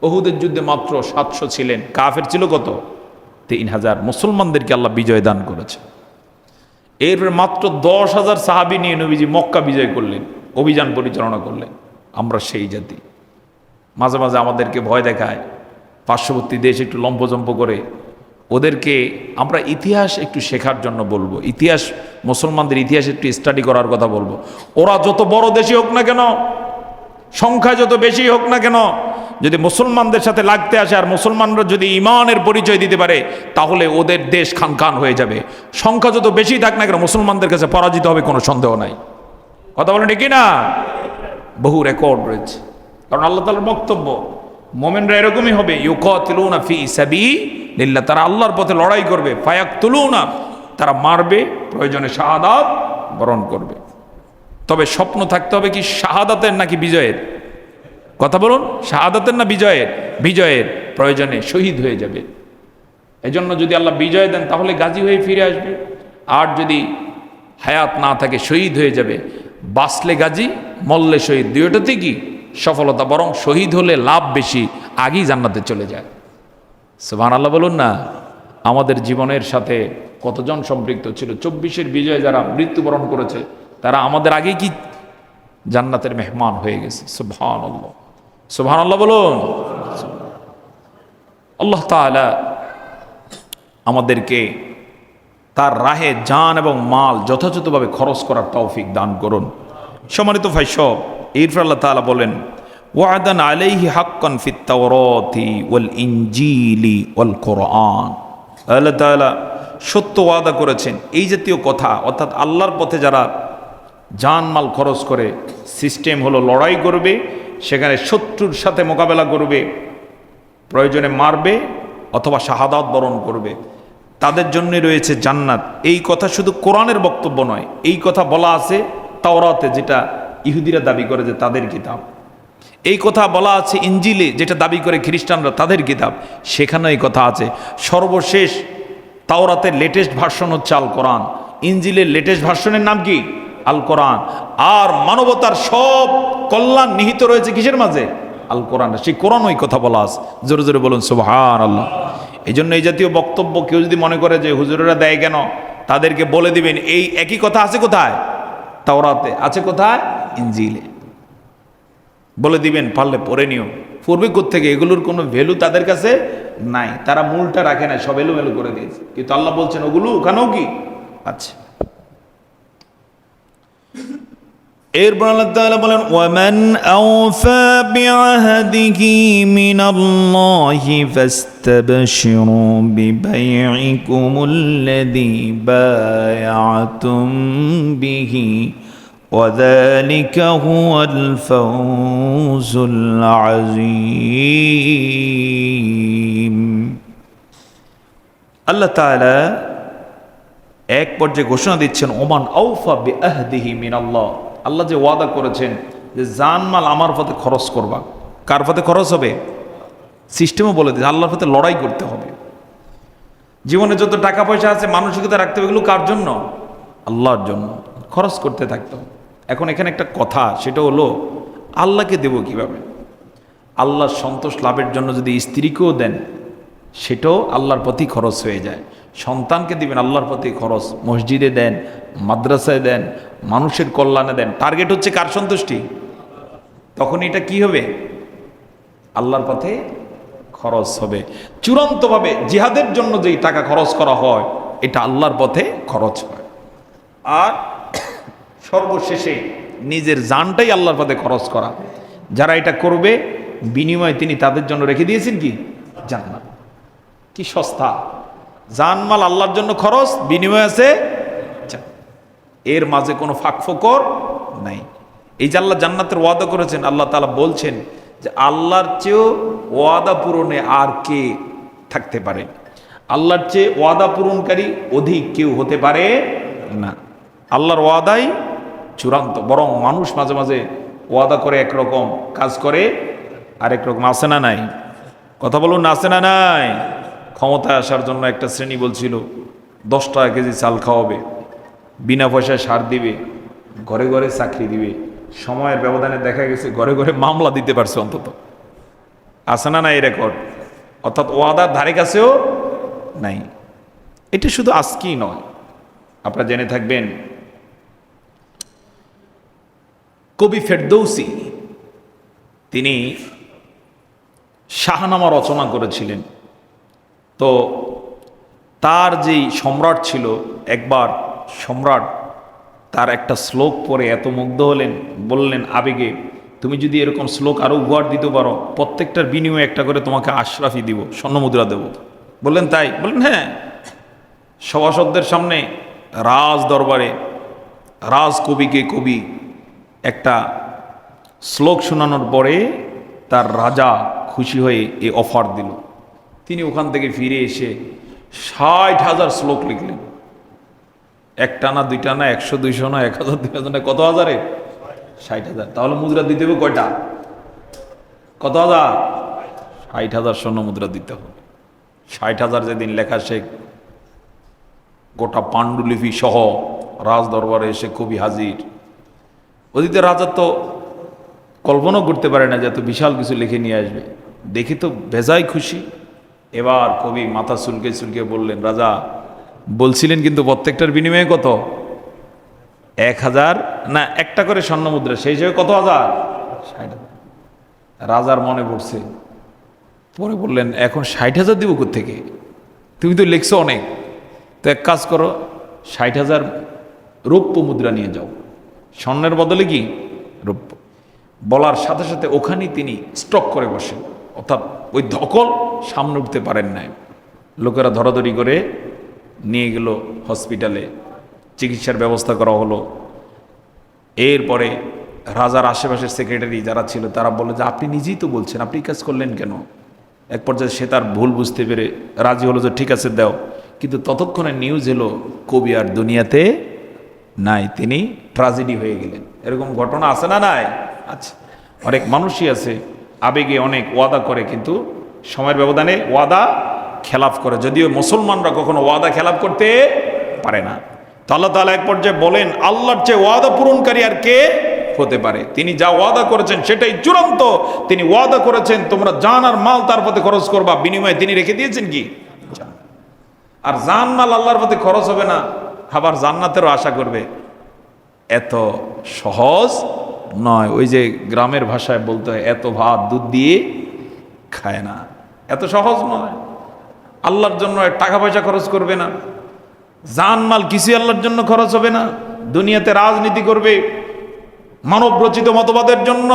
উহুদের যুদ্ধে মাত্র 700 ছিলেন, কাফের ছিল কত? 3000। মুসলমানদেরকে আল্লাহ বিজয় দান করেছে। এরপরে মাত্র 10,000 সাহাবী নিয়ে নবীজি মক্কা বিজয় করলেন, অভিযান পরিচালনা করলেন। আমরা সেই জাতি। মাঝে মাঝে আমাদেরকে ভয় দেখায়, পার্শ্ববর্তী দেশ একটু লম্পজম্প করে, ওদেরকে আমরা ইতিহাস একটু শেখার জন্য বলবো, ইতিহাস, মুসলমানদের ইতিহাস একটু স্টাডি করার কথা বলবো। ওরা যত বড় দেশই হোক না কেন, সংখ্যা যত বেশি হোক না কেন, যদি মুসলমানদের সাথে লাগতে আসে আর মুসলমানরা যদি ইমানের পরিচয় দিতে পারে, তাহলে ওদের দেশ খান খান হয়ে যাবে। সংখ্যা যত বেশি থাক না কেন, মুসলমানদের কাছে পরাজিত হবে, কোনো সন্দেহ নাই। কথা বলেন ঠিক না? বহু রেকর্ড রয়েছে। কারণ আল্লাহ তাআলার বক্তব্য, মুমিনরা এরকমই হবে, ইউকাতিলুনা ফি সাবিলিল্লাহ, তারা আল্লাহর পথে লড়াই করবে, ফায়াকতুলুনা, তারা মারবে, প্রয়োজনে শাহাদাত বরণ করবে। তবে স্বপ্ন থাকতে হবে কি শাহাদাতের নাকি বিজয়ের? কথা বলুন, শাহাদাতের না বিজয়ের? বিজয়ের। প্রয়োজনে শহীদ হয়ে যাবে। এজন্য যদি আল্লাহ বিজয় দেন তাহলে গাজী হয়ে ফিরে আসবে, আর যদি হায়াত না থাকে শহীদ হয়ে যাবে। বাঁচলে গাজী, মরলে শহীদ, দুইটাতে কি সফলতা, বরং শহীদ হলে লাভ বেশি, আগেই জান্নাতে চলে যায়। সুবহানাল্লাহ বলুন না? আমাদের জীবনের সাথে কতজন সম্পৃক্ত ছিল? 24-এর বিজয় যারা মৃত্যুবরণ করেছে, তারা আমাদের আগেই কি জান্নাতের মেহমান হয়ে গেছে। সুবহানাল্লাহ, সুবহানাল্লাহ বলুন। আল্লাহ তাআলা আমাদেরকে তার রাহে জান এবং মাল যথাযথভাবে খরচ করার তৌফিক দান করুন। সম্মানিত ভাই সব, এরপর আল্লাহ তাআলা বলেন, ওয়াদান আলাইহি হাক্কান ফিত তাওরাতি ওয়াল ইনজিলি ওয়াল কোরআন। আল্লাহ তাআলা সত্য ওয়াদা করেছেন এই জাতীয় কথা, অর্থাৎ আল্লাহর পথে যারা জান মাল খরচ করে, সিস্টেম হলো লড়াই করবে, সেখানে শত্রুর সাথে মোকাবেলা করবে, প্রয়োজনে মারবে অথবা শাহাদাত বরণ করবে, তাদের জন্য রয়েছে জান্নাত। এই কথা শুধু কোরআনের বক্তব্য নয়, এই কথা বলা আছে তাওরাতে, যেটা ইহুদিরা দাবি করে যে তাদের কিতাব। এই কথা বলা আছে ইঞ্জিলে, যেটা দাবি করে খ্রিস্টানরা তাদের কিতাব, সেখানে এই কথা আছে। সর্বশেষ তাওরাতের লেটেস্ট ভার্সন হচ্ছে আল কোরআন, ইঞ্জিলের লেটেস্ট ভার্সনের নাম কি? আল কোরআন। আর মানবতার সব কল্যাণ নিহিত রয়েছে কিসের মাঝে? আল কোরআন। সেই কোরআন ওই কথা বলা আছে। জোরে জোরে বলুন সুবহানাল্লাহ। এই জন্য এই জাতীয় বক্তব্য কেউ যদি মনে করে যে হুজুরেরা দেয় কেন, তাদেরকে বলে দিবেন এই একই কথা আছে কোথায়? তাওরাতে আছে। কোথায়? ইঞ্জিলে। বলে দিবেন, পারলে পড়ে নিও। পূর্বে থেকে এগুলোর কোনো ভ্যালু তাদের কাছে নাই, তারা মূলটা রাখে না, সব এলোমেলো করে দিয়েছে। কিন্তু আল্লাহ বলছেন ওগুলো ওখানেও কি আছে। এরপর আল্লাহ তাআলা বলেন, ওয়ামান আওফা বিআহদিহি মিনাল্লাহি ফাস্তাবশিরু বিবাইইকুমুল্লাযী বায়া'তুম বিহি وذلك هو الفوز العظيم। আল্লাহ তাআলা এক পর্যায়ে ঘোষণা দিচ্ছেন, ওমান আওফা বিআহদিহি মিনাল্লাহ। আল্লাহ যে ওয়াদা করেছেন যে জানমাল আমার পথে খরচ করবা। কার পথে খরচ হবে? সিস্টেমও বলে দিয়েছে আল্লাহর পথে লড়াই করতে হবে। জীবনে যত টাকা পয়সা আছে মানসিকতা রাখতে হবে, এগুলো কার জন্য? আল্লাহর জন্য। খরচ করতে থাকতে হবে। এখন এখানে একটা কথা, সেটা হলো আল্লাহকে দেব কিভাবে? আল্লাহর সন্তোষ লাভের জন্য যদি স্ত্রীকেও দেন, সেটাও আল্লাহর প্রতি খরচ হয়ে যায়। সন্তানকে দিবেন আল্লাহর প্রতি খরচ, মসজিদে দেন, মাদ্রাসায় দেন, মানুষের কল্যাণে দেন। টার্গেট হচ্ছে কার সন্তুষ্টি? তখন এটা কি হবে? আল্লাহর পথে খরচ হবে। চূড়ান্তভাবে জিহাদের জন্য যেই টাকা খরচ করা হয়, এটা আল্লাহর পথে খরচ হয়। আর সর্বশেষে নিজের জানটাই আল্লাহর পথে খরচ করা। যারা এটা করবে, বিনিময়ে তিনি তাদের জন্য রেখে দিয়েছেন কি? জান্নাত। কি সস্তা! জানমাল আল্লাহর জন্য খরচ, বিনিময় আছে জান্নাত। এর মাঝে কোনো ফাঁকফোকর নাই। এই যে আল্লাহ জান্নাতের ওয়াদা করেছেন, আল্লাহ তাআলা বলছেন যে আল্লাহর চেয়েও ওয়াদা পূরণে আর কে থাকতে পারে? আল্লাহর চেয়ে ওয়াদা পূরণকারী অধিক কেউ হতে পারে না। আল্লাহর ওয়াদাই চূড়ান্ত। বরং মানুষ মাঝে মাঝে ওয়াদা করে একরকম, কাজ করে আরেক রকম। আছে না নাই? কথা বলুন, আছে না নাই? ক্ষমতায় আসার জন্য একটা শ্রেণী বলছিল 10 টাকা কেজি চাল খাওয়াবে, বিনা পয়সায় সার দিবে, ঘরে ঘরে চাকরি দিবে। সময়ের ব্যবধানে দেখা গেছে ঘরে ঘরে মামলা দিতে পারছে অন্তত। আছে না নাই রেকর্ড? অর্থাৎ ওয়াদার ধারে কাছেও নাই। এটা শুধু আজকেই নয়, আপনারা জেনে থাকবেন কবি ফেরদৌসী তিনি শাহনামা রচনা করেছিলেন। তো তার যেই সম্রাট ছিল, একবার সম্রাট তার একটা শ্লোক পড়ে এত মুগ্ধ হলেন, বললেন আবেগে, তুমি যদি এরকম শ্লোক আরো উপহার দিতে পারো, প্রত্যেকটার বিনিময়ে একটা করে তোমাকে আশরাফি দিব, স্বর্ণমুদ্রা দেব। বললেন তাই? বললেন হ্যাঁ। সভাসদদের সামনে রাজ দরবারে রাজ কবিকে কবি একটা শ্লোক শোনানোর পরে তার রাজা খুশি হয়ে এই অফার দিল। তিনি ওখান থেকে ফিরে এসে 60,000 শ্লোক লিখলেন। একটা না, দুইটা না, 100, 200 না, 1000, 2000 না, কত হাজারে? 60,000। তাহলে মুদ্রা দিতে হবে কয়টা? কত হাজার? 60,000 স্বর্ণ মুদ্রা দিতে হবে। 60,000 যেদিন লেখা শেখ, গোটা পাণ্ডুলিপি সহ রাজ দরবারে এসে কবি হাজির। ওদিকে রাজা তো কল্পনা করতে পারে না যে এত বিশাল কিছু লিখে নিয়ে আসবে। দেখে তো বেজায় খুশি। এবার কবি মাথা চুলকে চুলকে বললেন, রাজা বলছিলেন কিন্তু প্রত্যেকটার বিনিময়ে কত? 1000 না, একটা করে স্বর্ণ মুদ্রা, সেই হিসেবে কত হাজার? 60,000। রাজার মনে পড়ছে। পরে বললেন, এখন 60,000 দিব কোত্থেকে? তুমি তো লিখছো অনেক। তো এক কাজ করো, 60,000 রৌপ্য মুদ্রা নিয়ে যাও। স্বর্ণের বদলে কি? রৌপ্য। বলার সাথে সাথে ওখানেই তিনি স্টক করে বসেন। অর্থাৎ ওই ধকল সামনে উঠতে পারেন নাই। লোকেরা ধরাধরি করে নিয়ে গেল হসপিটালে, চিকিৎসার ব্যবস্থা করা হলো। এরপরে রাজার আশেপাশের সেক্রেটারি যারা ছিল তারা বলল যে আপনি নিজেই তো বলছেন, আপনি কাজ করলেন কেন? এক পর্যায়ে সে তার ভুল বুঝতে পেরে রাজি হলো যে ঠিক আছে দাও। কিন্তু ততক্ষণে নিউজ এলো কবি আর দুনিয়াতে নাই, তিনি ট্র্যাজেডি হয়ে গেলেন। এরকম ঘটনা আছে না নাই? আচ্ছা, অনেক মানুষই আছে আবেগে অনেক ওয়াদা করে, কিন্তু সময়ের ব্যবধানে ওয়াদা খেলাফ করে, যদিও মুসলমানরা কখনো ওয়াদা খেলাফ করতে পারে না। তো আল্লাহ তাআলা এক পর্যায়ে বলেন, আল্লাহর চেয়ে ওয়াদা পূরণকারী আর কে হতে পারে? তিনি যা ওয়াদা করেছেন সেটাই চূড়ান্ত। তিনি ওয়াদা করেছেন তোমরা জান আর মাল তার পথে খরচ করবা, বিনিময়ে তিনি রেখে দিয়েছেন কি? আর জান মাল আল্লাহর পথে খরচ হবে না, আবার জান্নাতেরও আশা করবে, এত সহজ নয়। ওই যে গ্রামের ভাষায় বলতে হয়, এত ভাত দুধ দিয়ে খায় না, এত সহজ নয়। আল্লাহর জন্য টাকা পয়সা খরচ করবে না, জান মাল কিছু আল্লাহর জন্য খরচ হবে না। দুনিয়াতে রাজনীতি করবে, মানব রচিত মতবাদের জন্য,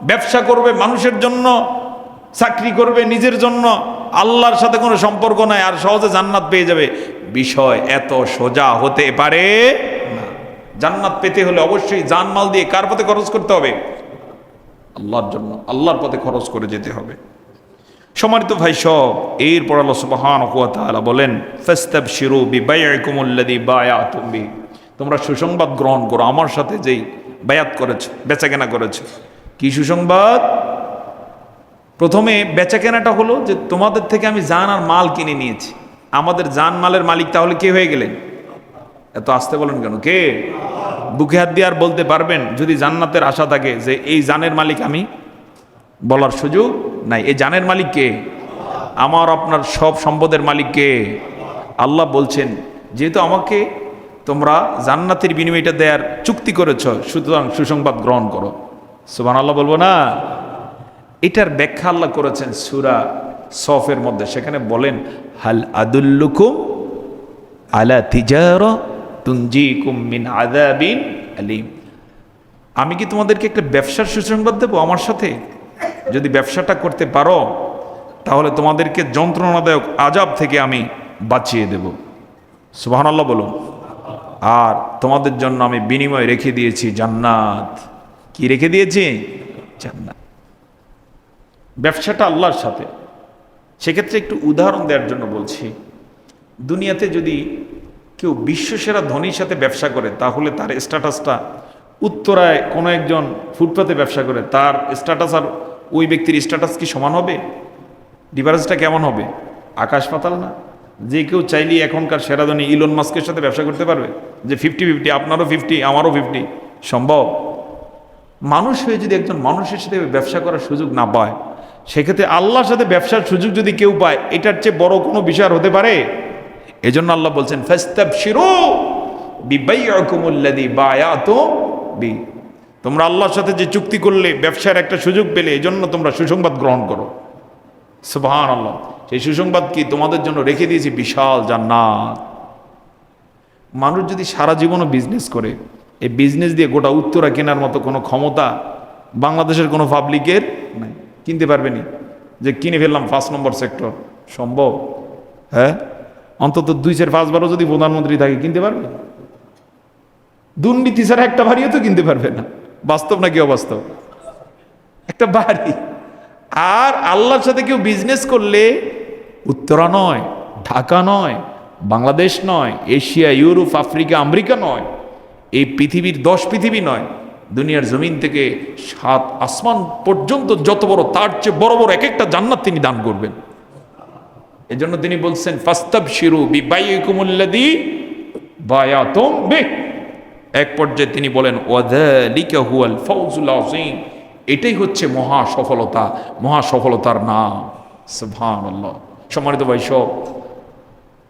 ব্যবসা করবে মানুষের জন্য, চাকরি করবে নিজের জন্য, আল্লাহর সাথে কোনো সম্পর্ক নাই, আর সহজে জান্নাত পেয়ে যাবে। বিষয় এত সোজা হতে পারে না। জান্নাত পেতে হলে অবশ্যই জান মাল দিয়ে কার পথে খরচ করতে হবে? আল্লাহর জন্য, আল্লাহর পথে খরচ করে যেতে হবে। সম্মানিত ভাই সব, এরপর আল্লাহ সুবহানাহু ওয়া তাআলা বলেন, ফাস্তাবশিরু বিবাইইকুমুল্লাযী বায়াতুম বিহি, তোমরা সুসংবাদ গ্রহণ করো আমার সাথে যেই বায়াত করেছো, বেচাকেনা করেছো। কি সুসংবাদ? প্রথমে বেচাকেনাটা হলো যে তোমাদের থেকে আমি জান আর মাল কিনে নিয়েছি। আমাদের জান মালের মালিক তাহলে কে হয়ে গেলেন? এত আস্তে বলেন কেন? কে? বুকে হাত দিয়ে আর বলতে পারবেন যদি জান্নাতের আশা থাকে যে এই জানের মালিক আমি? বলার সুযোগ নাই। এই জানের মালিক কে? আমার আপনার সব সম্পদের মালিক কে? আল্লাহ বলছেন, যেহেতু আমাকে তোমরা জান্নাতের বিনিময়টা দেওয়ার চুক্তি করেছ, সুতরাং সুসংবাদ গ্রহণ করো। সুবহানাল্লাহ বলবো না? এটার ব্যাখ্যা আল্লাহ করেছেন সূরা সফের মধ্যে। সেখানে বলেন, হাল আদুল্লুকুম আলা তিজারা তুনজিকুম মিন আযাবিন আলীম, আমি কি তোমাদেরকে একটা ব্যবসার সুসংবাদ দেবো আমার সাথে? যদি ব্যবসাটা করতে পারো তাহলে তোমাদেরকে যন্ত্রণাদায়ক আযাব থেকে আমি বাঁচিয়ে দেব। সুবহানাল্লাহ বলুন। আর তোমাদের জন্য আমি বিনিময় রেখে দিয়েছি জান্নাত। কি রেখে দিয়েছি? জান্নাত। ব্যবসাটা আল্লাহর সাথে। সেক্ষেত্রে একটু উদাহরণ দেওয়ার জন্য বলছি, দুনিয়াতে যদি কেউ বিশ্বসেরা ধনীর সাথে ব্যবসা করে তাহলে তার স্ট্যাটাসটা, উত্তরায় কোনো একজন ফুটপাতে ব্যবসা করে তার স্ট্যাটাস আর ওই ব্যক্তির স্ট্যাটাস কি সমান হবে? ডিফারেন্সটা কেমন হবে? আকাশ পাতাল না? যে কেউ চাইলেই এখনকার সেরা ধনী ইলন মাস্কের সাথে ব্যবসা করতে পারবে যে 50-50, আপনারও 50 আমারও 50? সম্ভব? মানুষ হয়ে যদি একজন মানুষের সাথে ব্যবসা করার সুযোগ না পায়, সেক্ষেত্রে আল্লাহর সাথে ব্যবসার সুযোগ যদি কেউ পায়, এটার চেয়ে বড় কোনো বিষয় হতে পারে? এজন্য আল্লাহ বলছেন, ফাস্তাবশিরু বিবাইইকুমুল্লাযী বায়াতুম বিহি, তোমরা আল্লাহর সাথে যে চুক্তি করলে, ব্যবসার একটা সুযোগ পেলে, এজন্য তোমরা সুসংবাদ গ্রহণ করো। সুবহানাল্লাহ। সেই সুসংবাদ কি? তোমাদের জন্য রেখে দিয়েছি বিশাল জান্নাত। মানুষ যদি সারা জীবনও বিজনেস করে, এই বিজনেস দিয়ে গোটা উত্তরা কেনার মতো কোনো ক্ষমতা বাংলাদেশের কোনো পাবলিকের নাই। কিনতে পারবেনি যে কিনে ফেললাম 5 নম্বর সেক্টর? সম্ভব? হ্যাঁ, অন্তত 2-5 বারও যদি প্রধানমন্ত্রী থাকে কিনতে পারবে? দুর্নীতি ছাড়া একটা বাড়িও তো কিনতে পারবে না। বাস্তব নাকি অবাস্তব? একটা বাড়ি। আর আল্লাহর সাথে কেউ বিজনেস করলে উত্তরা নয়, ঢাকা নয়, বাংলাদেশ নয়, এশিয়া, ইউরোপ, আফ্রিকা, আমেরিকা নয়, এই পৃথিবীর 10 পৃথিবী নয়, দুনিয়ার জমিন থেকে 7 আসমান পর্যন্ত যত বড়, তার চেয়ে বড় বড় এক একটা জান্নাত তিনি দান করবেন। এজন্য তিনি বলছেন, ফাস্তাবশিরু বিবাইইকুমুল্লাযী বায়াতুম বিহি। এক পর্যায়ে তিনি বলেন, ওয়াযালিকা হুয়াল ফাওজুল আযীম, এটাই হচ্ছে মহা সফলতা, মহা সফলতার নাম। সুবহানাল্লাহ। সম্মানিত ভাই সব,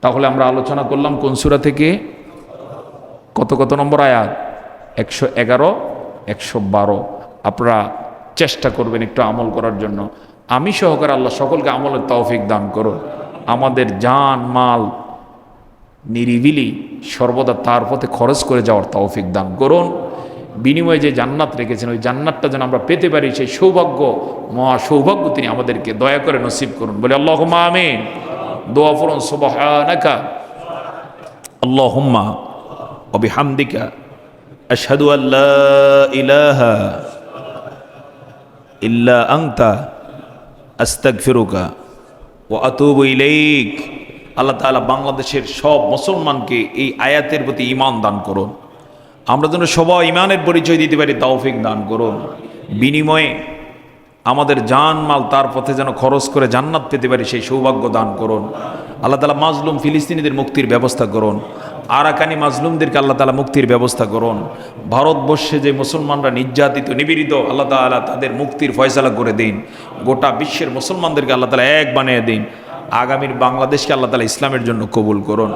তাহলে আমরা আলোচনা করলাম কোন সূরা থেকে? কত নম্বর আয়াত? 111, 112। আপনারা চেষ্টা করবেন একটু আমল করার জন্য। আমি সহকারে আল্লাহ সকলকে আমলের তৌফিক দান করুন। আমাদের জান মাল নিরিবিলি সর্বদা তার পথে খরচ করে যাওয়ার তৌফিক দান করুন। বিনিময়ে যে জান্নাত রেখেছেন, ওই জান্নাতটা যেন আমরা পেতে পারি, সেই সৌভাগ্য, মহা সৌভাগ্য তিনি আমাদেরকে দয়া করে নসিব করুন। বলে আল্লাহুম্মা আমিন। দোয়া করুন, সুবহানাকা আল্লাহুম্মা ওয়া বিহামদিকা আশহাদু আল্লা ইলাহা ইল্লা আনতা আস্তাগফিরুকা ওয়া আতুবু ইলাইক। আল্লাহ তাআলা বাংলাদেশের সব মুসলমানকে এই আয়াতের প্রতি ঈমান দান করুন। আমরা যেন সবাই ঈমানের পরিচয় দিতে পারি, তৌফিক দান করুন। বিনিময়ে আমাদের জান মাল তার পথে যেন খরচ করে জান্নাত পেতে পারি, সেই সৌভাগ্য দান করুন। আল্লাহ তাআলা মাজলুম ফিলিস্তিনিদের মুক্তির ব্যবস্থা করুন। আরাকানি মাজলুমদেরকে আল্লাহ তাআলা মুক্তির ব্যবস্থা করুন। ভারতবর্ষে যে মুসলমানরা নির্যাতিত নিপীড়িত, আল্লাহ তাআলা তাদের মুক্তির ফয়সালা করে দিন। গোটা বিশ্বের মুসলমানদেরকে আল্লাহ তাআলা এক বানিয়ে দিন। আগামীর বাংলাদেশকে আল্লাহ তাআলা ইসলামের জন্য কবুল করুন।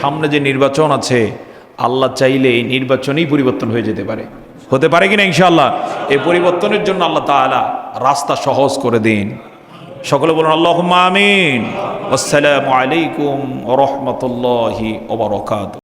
সামনে যে নির্বাচন আছে, আল্লাহ চাইলে এই নির্বাচনেই পরিবর্তন হয়ে যেতে পারে, হতে পারে কিনা ইনশাআল্লাহ। এই পরিবর্তনের জন্য আল্লাহ তাআলা রাস্তা সহজ করে দিন। সকলে বলুন আল্লাহুম্মা আমিন। আসসালামু আলাইকুম ওয়া রাহমাতুল্লাহি ওয়া বারাকাতুহু।